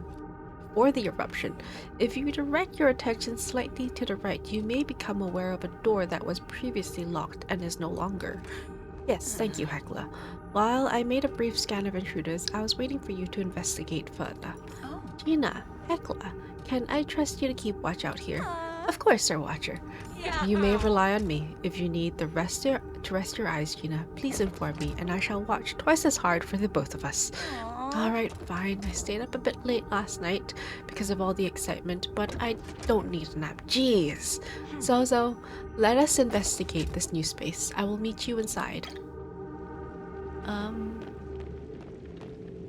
Or the eruption. If you direct your attention slightly to the right, you may become aware of a door that was previously locked and is no longer. Yes, thank you, Hecla. While I made a brief scan of intruders, I was waiting for you to investigate further. Oh. Gina, Hecla, can I trust you to keep watch out here? Of course, Sir Watcher. You may rely on me. If you need to rest your eyes, Gina, please inform me, and I shall watch twice as hard for the both of us. Alright, fine. I stayed up a bit late last night because of all the excitement, but I don't need a nap. Jeez. Zozo, let us investigate this new space. I will meet you inside.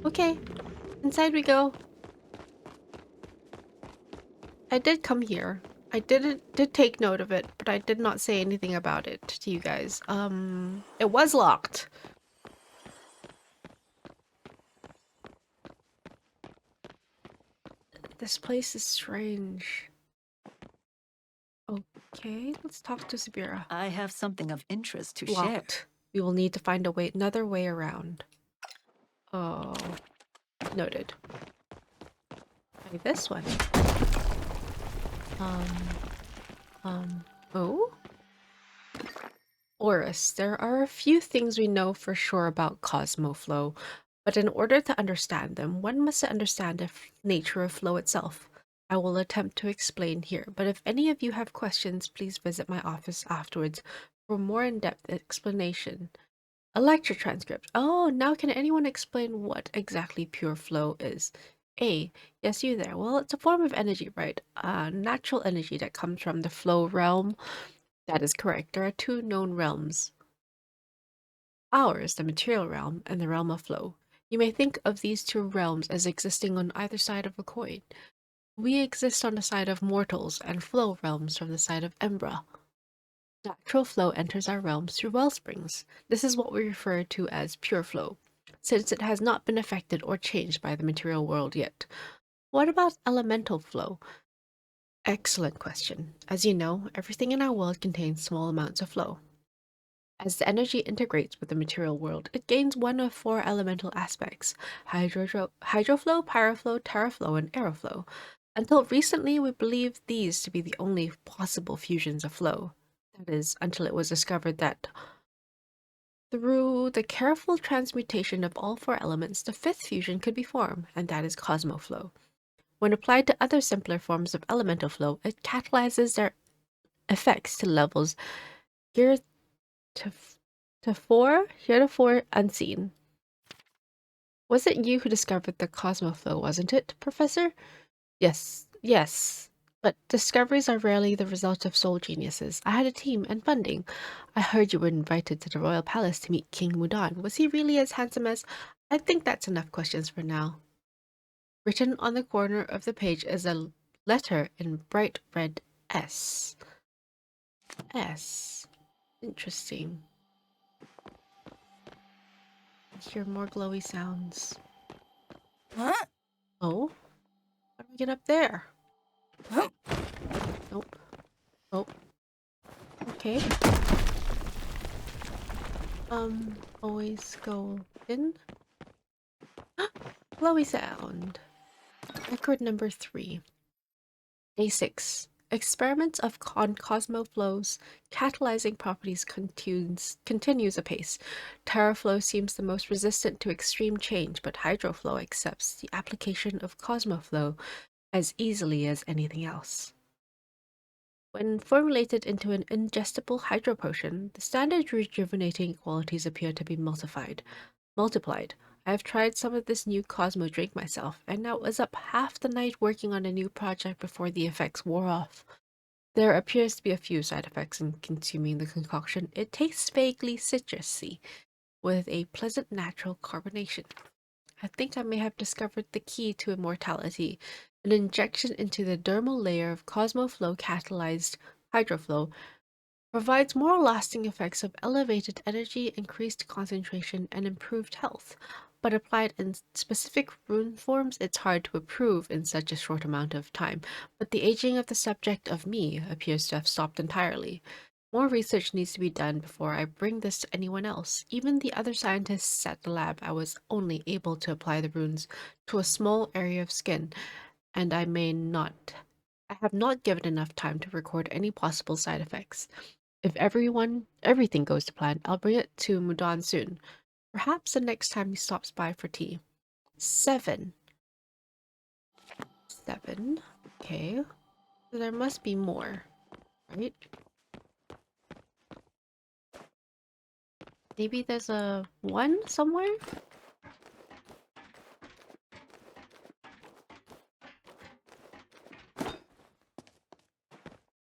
Okay. Inside we go. I did come here. I did take note of it, but I did not say anything about it to you guys. It was locked. This place is strange. Okay, let's talk to Subira. I have something of interest to share. Locked. We will need to find another way around. Oh, noted. Try this one. Oh? Oris, there are a few things we know for sure about Cosmoflow, but in order to understand them, one must understand the nature of flow itself. I will attempt to explain here, but if any of you have questions, please visit my office afterwards for more in-depth explanation. A lecture transcript. Oh, now can anyone explain what exactly pure flow is? Yes, you there. Well, it's a form of energy, right? Natural energy that comes from the flow realm. That is correct. There are two known realms. Ours, the material realm, and the realm of flow. You may think of these two realms as existing on either side of a coin. We exist on the side of mortals, and flow realms from the side of Embra. Natural flow enters our realms through wellsprings. This is what we refer to as pure flow, since it has not been affected or changed by the material world yet. What about elemental flow? Excellent question. As you know, everything in our world contains small amounts of flow. As the energy integrates with the material world, it gains one of four elemental aspects: hydroflow, pyroflow, terraflow, and aeroflow. Until recently, we believed these to be the only possible fusions of flow. That is, until it was discovered that through the careful transmutation of all four elements, the fifth fusion could be formed, and that is cosmoflow. When applied to other simpler forms of elemental flow, it catalyzes their effects to levels heretofore unseen. Was it you who discovered the cosmoflow, wasn't it, Professor? Yes. But discoveries are rarely the result of sole geniuses. I had a team and funding. I heard you were invited to the royal palace to meet King Mudan. Was he really as handsome as... I think that's enough questions for now. Written on the corner of the page is a letter in bright red S. S. Interesting. I hear more glowy sounds. Huh? Oh? How do we get up there? Huh? Nope. Oh. Okay. Always go in. Glowy sound. Record number 3. Day 6. Experiments on cosmoflow's catalyzing properties continues apace. Terraflow seems the most resistant to extreme change, but hydroflow accepts the application of cosmoflow as easily as anything else. When formulated into an ingestible hydro potion, the standard rejuvenating qualities appear to be multiplied. I have tried some of this new Cosmo drink myself, and now was up half the night working on a new project before the effects wore off. There appears to be a few side effects in consuming the concoction. It tastes vaguely citrusy, with a pleasant natural carbonation. I think I may have discovered the key to immortality. An injection into the dermal layer of Cosmoflow catalyzed hydroflow provides more lasting effects of elevated energy, increased concentration, and improved health. But applied in specific rune forms, it's hard to approve in such a short amount of time. But the aging of the subject of me appears to have stopped entirely. More research needs to be done before I bring this to anyone else. Even the other scientists at the lab, I was only able to apply the runes to a small area of skin, and I have not given enough time to record any possible side effects. If everything goes to plan, I'll bring it to Mudan soon. Perhaps the next time he stops by for tea. 7. 7. Okay. So there must be more, right? Maybe there's a 1 somewhere?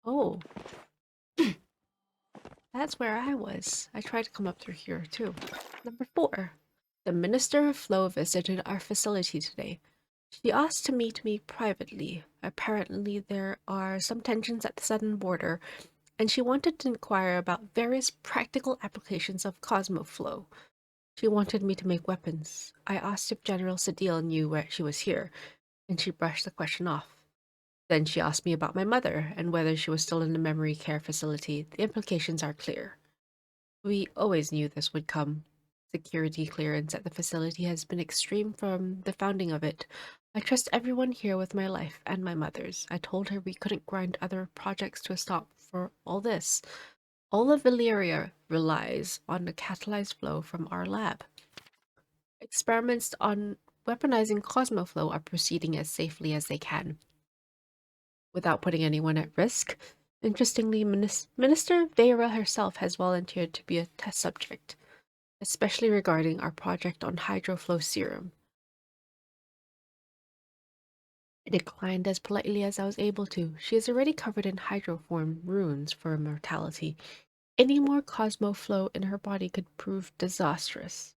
Oh, that's where I was. I tried to come up through here too. Number 4. The Minister of Flow visited our facility today. She asked to meet me privately. Apparently, there are some tensions at the southern border, and she wanted to inquire about various practical applications of Cosmoflow. She wanted me to make weapons. I asked if General Sadil knew where she was here, and she brushed the question off. Then she asked me about my mother and whether she was still in the memory care facility. The implications are clear. We always knew this would come. Security clearance at the facility has been extreme from the founding of it. I trust everyone here with my life and my mother's. I told her we couldn't grind other projects to a stop for all this. All of Valyria relies on the catalyzed flow from our lab. Experiments on weaponizing Cosmoflow are proceeding as safely as they can, without putting anyone at risk. Interestingly, Minister Vera herself has volunteered to be a test subject, especially regarding our project on hydroflow serum. I declined as politely as I was able to. She is already covered in hydroform runes for immortality. Any more Cosmoflow in her body could prove disastrous.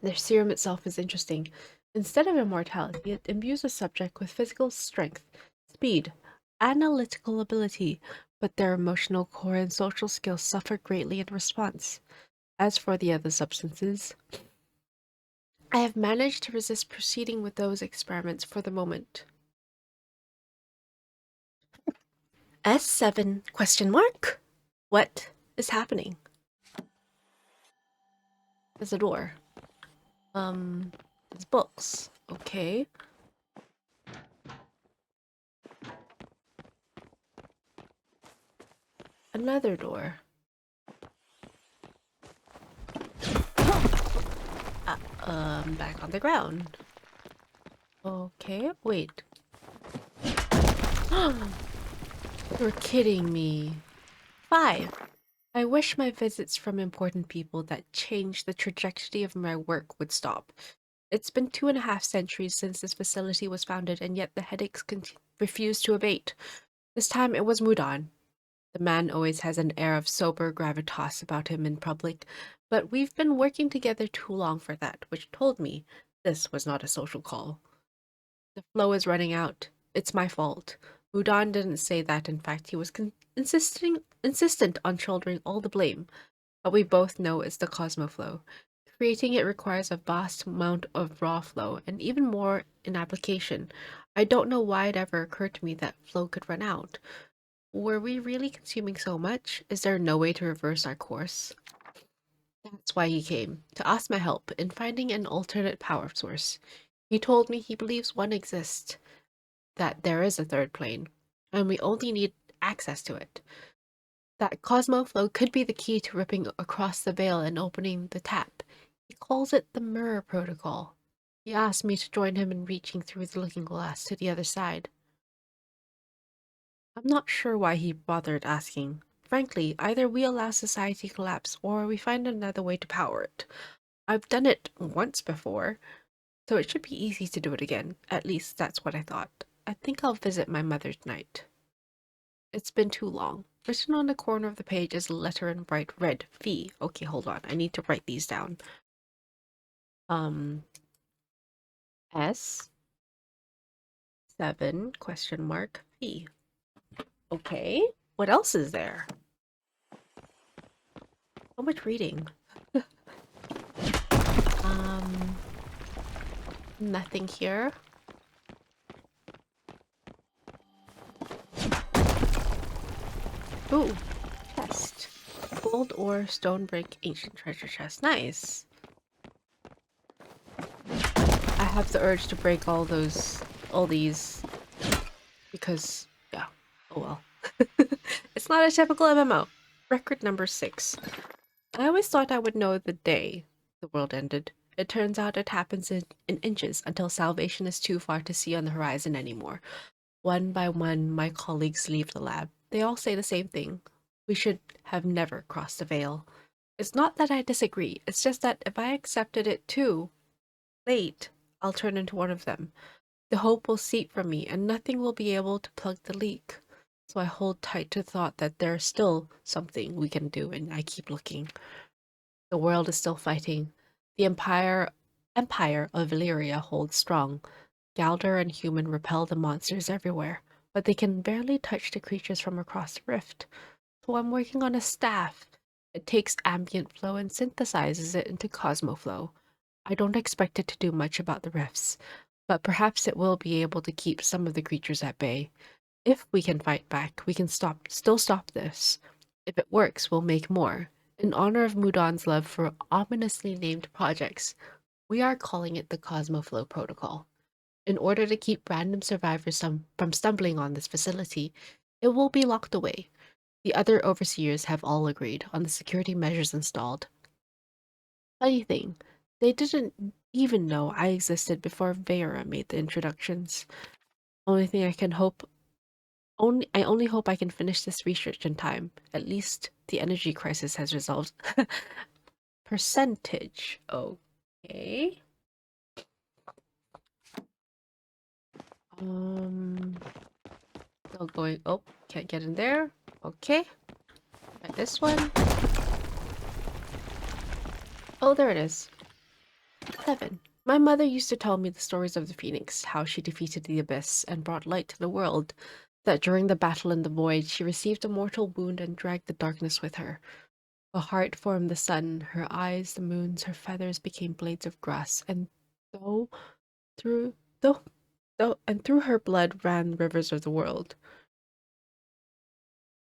The serum itself is interesting. Instead of immortality, it imbues a subject with physical strength, speed, analytical ability, but their emotional core and social skills suffer greatly in response. As for the other substances, I have managed to resist proceeding with those experiments for the moment. S7 question mark? What is happening? There's a door. There's books. Okay. Another door. Back on the ground. Okay, wait. You're kidding me. 5. I wish my visits from important people that changed the trajectory of my work would stop. It's been 2.5 centuries since this facility was founded, and yet the headaches refuse to abate. This time it was Mudan. The man always has an air of sober gravitas about him in public, but we've been working together too long for that, which told me this was not a social call. The flow is running out. It's my fault. Udon didn't say that. In fact, he was insistent on shouldering all the blame. But we both know it's the Cosmoflow. Creating it requires a vast amount of raw flow, and even more in application. I don't know why it ever occurred to me that flow could run out. Were we really consuming so much? Is there no way to reverse our course? That's why he came, to ask my help in finding an alternate power source. He told me he believes one exists, that there is a third plane, and we only need access to it. That Cosmoflow could be the key to ripping across the veil and opening the tap. He calls it the Mirror Protocol. He asked me to join him in reaching through the looking glass to the other side. I'm not sure why he bothered asking. Frankly, either we allow society collapse or we find another way to power it. I've done it once before, so it should be easy to do it again. At least that's what I thought. I think I'll visit my mother tonight. It's been too long. Written on the corner of the page is a letter in bright red. Fee. Okay, hold on. I need to write these down. Um, S 7 question mark fee. Okay. What else is there? So much reading. Um, Nothing here. Ooh, chest. Gold ore, stone brick, ancient treasure chest. Nice. I have the urge to break all these, because, yeah, oh well. It's not a typical MMO. Record number 6. I always thought I would know the day the world ended. It turns out it happens in inches until salvation is too far to see on the horizon anymore. One by one, my colleagues leave the lab. They all say the same thing. We should have never crossed the veil. It's not that I disagree, it's just that if I accepted it too late, I'll turn into one of them. The hope will seep from me, and nothing will be able to plug the leak. So I hold tight to the thought that there's still something we can do, and I keep looking. The world is still fighting. The Empire of Valyria holds strong. Galder and human repel the monsters everywhere, but they can barely touch the creatures from across the rift. So I'm working on a staff. It takes ambient flow and synthesizes it into cosmoflow. I don't expect it to do much about the rifts, but perhaps it will be able to keep some of the creatures at bay. If we can fight back, we can still stop this. If it works, we'll make more. In honor of Mudon's love for ominously named projects, we are calling it the Cosmoflow Protocol. In order to keep random survivors from stumbling on this facility, it will be locked away. The other overseers have all agreed on the security measures installed. Funny thing, they didn't even know I existed before Vera made the introductions. Only thing I can hope I only hope I can finish this research in time. At least the energy crisis has resolved. Percentage. Okay. Still going. Oh, can't get in there. Okay. Try this one. Oh, there it is. 7. My mother used to tell me the stories of the Phoenix, how she defeated the Abyss and brought light to the world, that during the battle in the void she received a mortal wound and dragged the darkness with her. A heart formed the sun, her eyes the moons, her feathers became blades of grass, and though through though though and through her blood ran rivers of the world.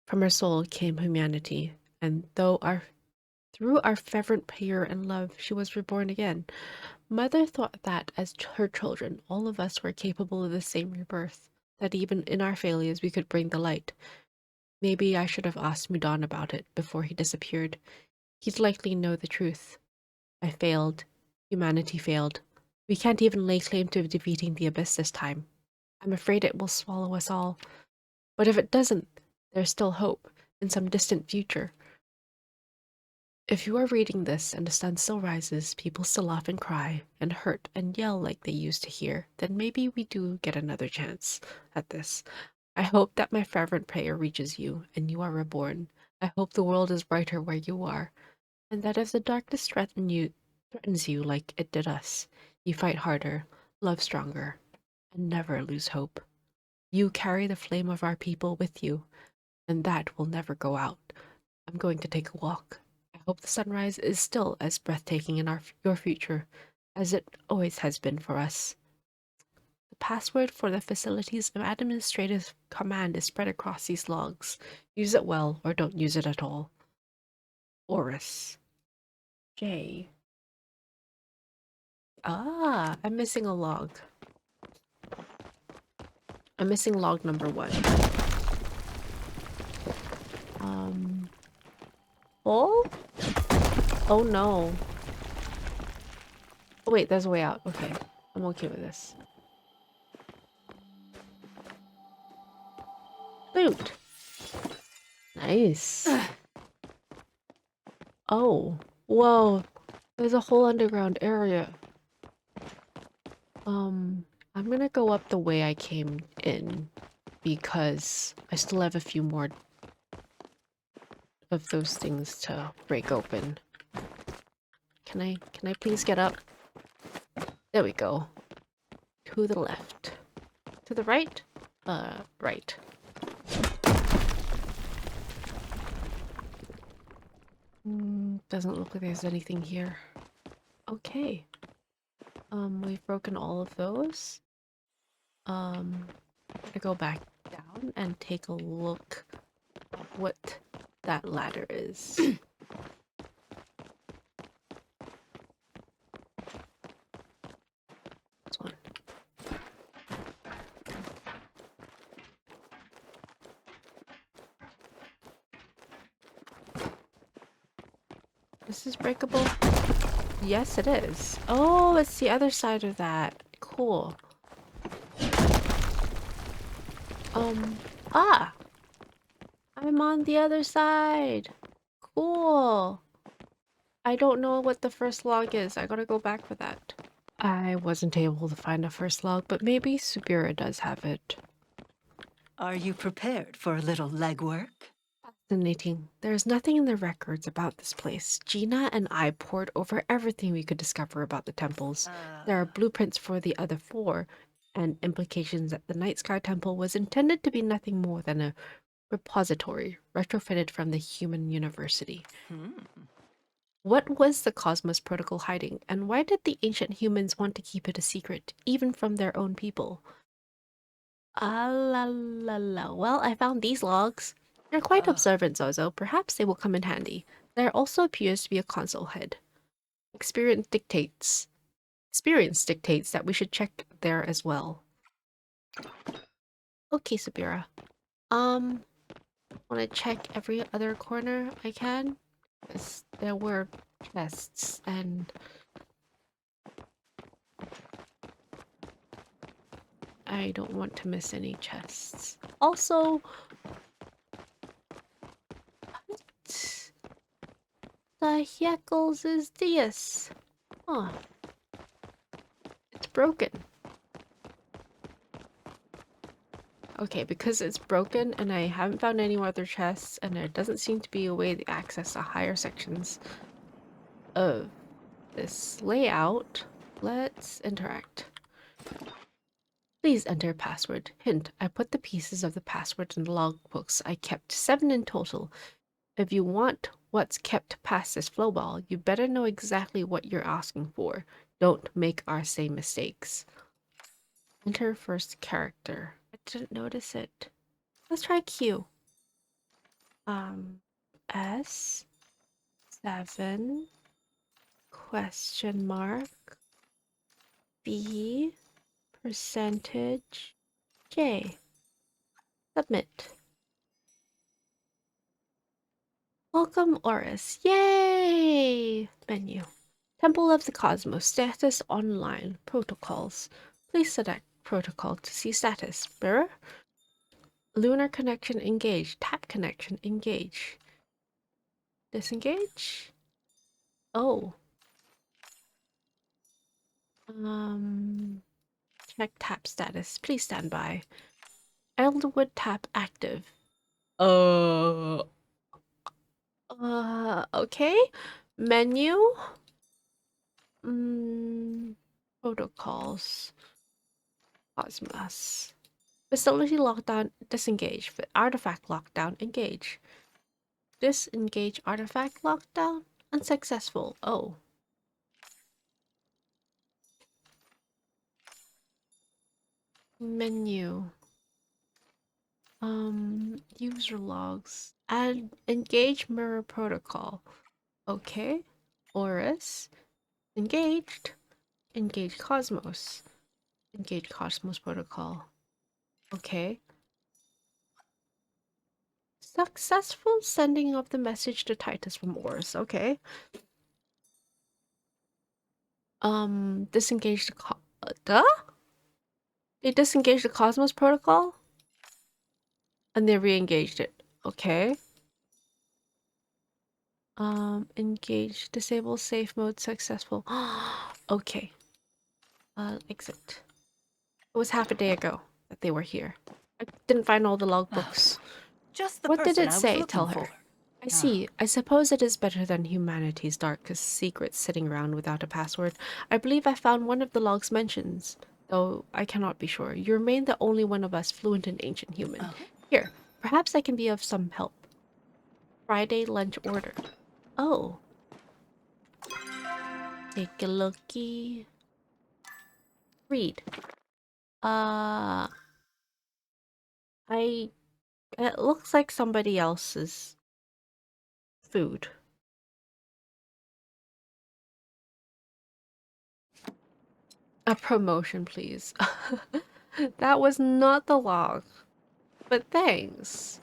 From her soul came humanity, and through our fervent prayer and love she was reborn again. Mother thought that as her children, all of us were capable of the same rebirth, that even in our failures we could bring the light. Maybe I should have asked Mudan about it before he disappeared. He'd likely know the truth. I failed. Humanity failed. We can't even lay claim to defeating the Abyss this time. I'm afraid it will swallow us all. But if it doesn't, there's still hope, in some distant future. If you are reading this and the sun still rises, people still laugh and cry, and hurt and yell like they used to hear, then maybe we do get another chance at this. I hope that my fervent prayer reaches you, and you are reborn. I hope the world is brighter where you are, and that if the darkness threatens you like it did us, you fight harder, love stronger, and never lose hope. You carry the flame of our people with you, and that will never go out. I'm going to take a walk. I hope the sunrise is still as breathtaking in your future as it always has been for us. The password for the facility's administrative command is spread across these logs. Use it well or don't use it at all. Oris. J. Ah, I'm missing a log. I'm missing log number 1. Oh? Oh no. Oh wait, there's a way out. Okay. I'm okay with this. Loot. Nice. Oh. Whoa. There's a whole underground area. I'm gonna go up the way I came in because I still have a few more of those things to break open. Can I please get up? There we go. To the left. To the right? Right. Doesn't look like there's anything here. Okay. We've broken all of those. I'm gonna go back down and take a look at what that ladder is. This one. This is breakable? Yes, it is. Oh, it's the other side of that. Cool. Ah! I'm on the other side. Cool. I don't know what the first log is. I gotta go back for that. I wasn't able to find a first log, but maybe Subira does have it. Are you prepared for a little legwork? Fascinating. There's nothing in the records about this place. Gina and I pored over everything we could discover about the temples. There are blueprints for the other 4, and implications that the Night Sky Temple was intended to be nothing more than a repository retrofitted from the human university. What was the Cosmos Protocol hiding, and why did the ancient humans want to keep it a secret, even from their own people? Ah la la la. Well, I found these logs. You're quite observant, Zozo. Perhaps they will come in handy. There also appears to be a console head. Experience dictates that we should check there as well. Okay, Subira. Want to check every other corner I can? Because there were chests and I don't want to miss any chests. Also, what the heckles is this? Huh. It's broken. Okay, because it's broken and I haven't found any other chests and there doesn't seem to be a way to access the higher sections of this layout, let's interact. Please enter password. Hint, I put the pieces of the password in the logbooks. I kept 7 in total. If you want what's kept past this flowball, you better know exactly what you're asking for. Don't make our same mistakes. Enter first character. I didn't notice it. Let's try Q. S7 question mark B percentage J. Submit. Welcome, Oris. Yay! Menu. Temple of the Cosmos. Status online. Protocols. Please select protocol to see status. Mirror. Lunar connection engaged. Tap connection engage. Disengage. Oh. Check tap status. Please stand by. Elderwood tap active. Okay. Menu. Protocols. Cosmos. Facility lockdown disengage. Artifact lockdown engage. Disengage artifact lockdown unsuccessful. Oh. Menu. User logs. Add engage mirror protocol. Okay. Oris. Engaged. Engage Cosmos. Engage Cosmos protocol. Okay. Successful sending of the message to Titus from Oris. Okay. Disengage the duh? They disengaged the Cosmos protocol? And they re-engaged it. Okay. Engage, disable safe mode successful. Okay. Exit. It was half a day ago that they were here. I didn't find all the logbooks. Just the What did person it I was say? looking Tell for. her. I see. I suppose it is better than humanity's darkest secrets sitting around without a password. I believe I found one of the logs mentions, though I cannot be sure. You remain the only one of us fluent in ancient human. Oh. Here, perhaps I can be of some help. Friday lunch order. Oh. Take a looky. Read. I... It looks like somebody else's food. A promotion, please. That was not the log. But thanks.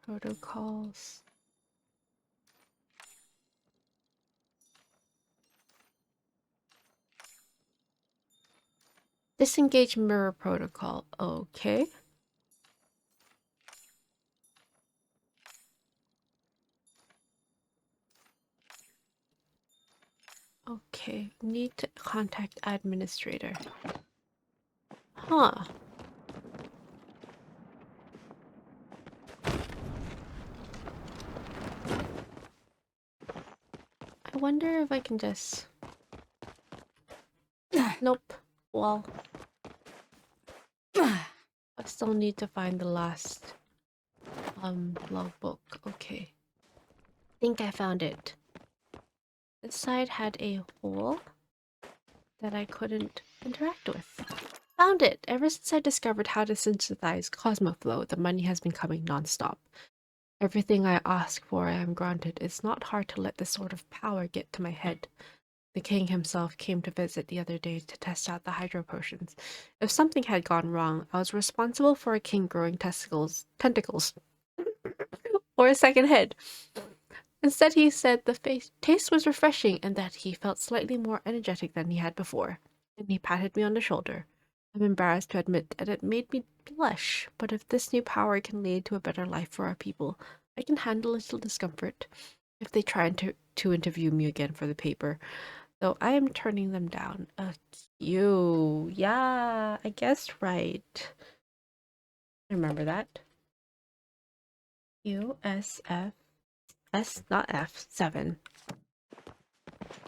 Protocols. Disengage mirror protocol. Okay. Okay. Need to contact administrator. Huh. I wonder if I can just... Nope. Well, I still need to find the last logbook. Okay. Think I found it. This side had a hole that I couldn't interact with. Found it! Ever since I discovered how to synthesize Cosmoflow, the money has been coming non-stop. Everything I ask for I am granted. It's not hard to let this sort of power get to my head. The king himself came to visit the other day to test out the hydro potions. If something had gone wrong, I was responsible for a king growing tentacles, or a second head. Instead, he said the taste was refreshing and that he felt slightly more energetic than he had before. And he patted me on the shoulder. I'm embarrassed to admit that it made me blush, but if this new power can lead to a better life for our people, I can handle a little discomfort. If they try to interview me again for the paper, though I am turning them down. You. Yeah, I guessed right. Remember that. USF. S, not F, 7.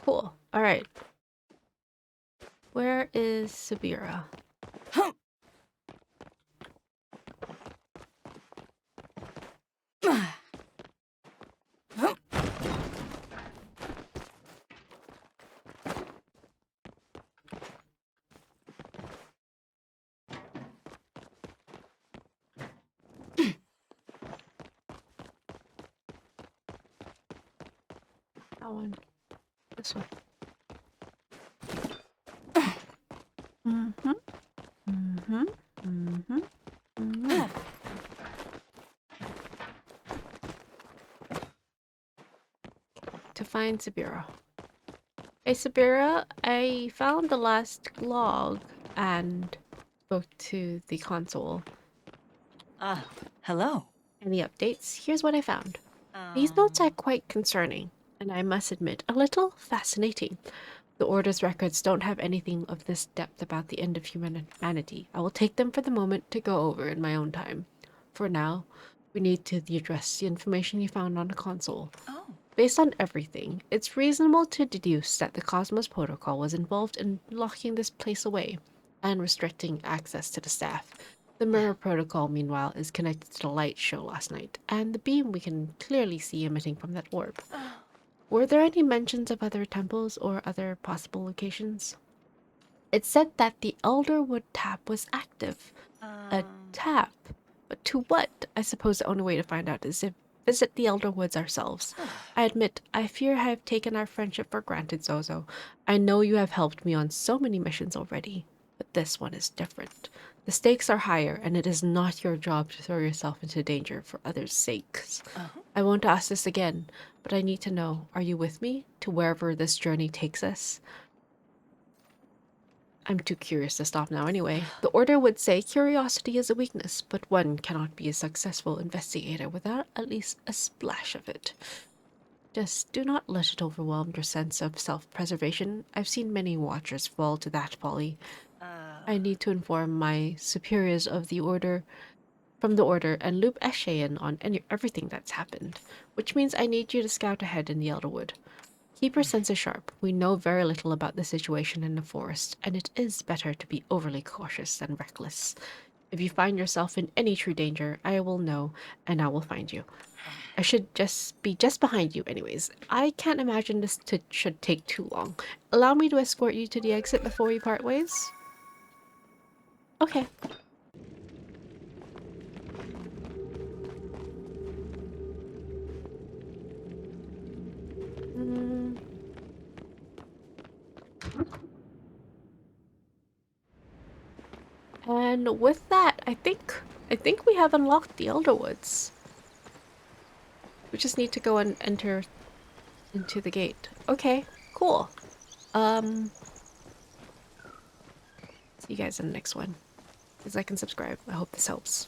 Cool. Alright. Where is Subira? That one. This one. Mm-hmm. Mm-hmm. Mm-hmm. Mm-hmm. To find Subira. Hey Subira, I found the last log and spoke to the console. Hello. Any updates? Here's what I found. These notes are quite concerning, and I must admit, a little fascinating. The Order's records don't have anything of this depth about the end of humanity. I will take them for the moment to go over in my own time. For now, we need to address the information you found on the console. Oh. Based on everything, it's reasonable to deduce that the Cosmos Protocol was involved in locking this place away and restricting access to the staff. The Mirror Protocol, meanwhile, is connected to the light show last night, and the beam we can clearly see emitting from that orb. Were there any mentions of other temples or other possible locations? It said that the Elderwood tap was active. A tap? But to what? I suppose the only way to find out is to visit the Elderwoods ourselves. I admit, I fear I have taken our friendship for granted, Zozo. I know you have helped me on so many missions already, but this one is different. The stakes are higher, and it is not your job to throw yourself into danger for others' sakes. I won't ask this again, but I need to know, are you with me to wherever this journey takes us? I'm too curious to stop now anyway. The Order would say curiosity is a weakness, but one cannot be a successful investigator without at least a splash of it. Just do not let it overwhelm your sense of self-preservation. I've seen many watchers fall to that folly. I need to inform my superiors of the Order, from the Order, and loop Eshe in on everything that's happened, which means I need you to scout ahead in the Elderwood. Keep your senses sharp. We know very little about the situation in the forest, and it is better to be overly cautious than reckless. If you find yourself in any true danger, I will know, and I will find you. I should just be just behind you anyways. I can't imagine this should take too long. Allow me to escort you to the exit before we part ways? Okay. Mm. And with that, I think we have unlocked the Elderwoods. We just need to go and enter into the gate. Okay, cool. See you guys in the next one. Please like and subscribe. I hope this helps.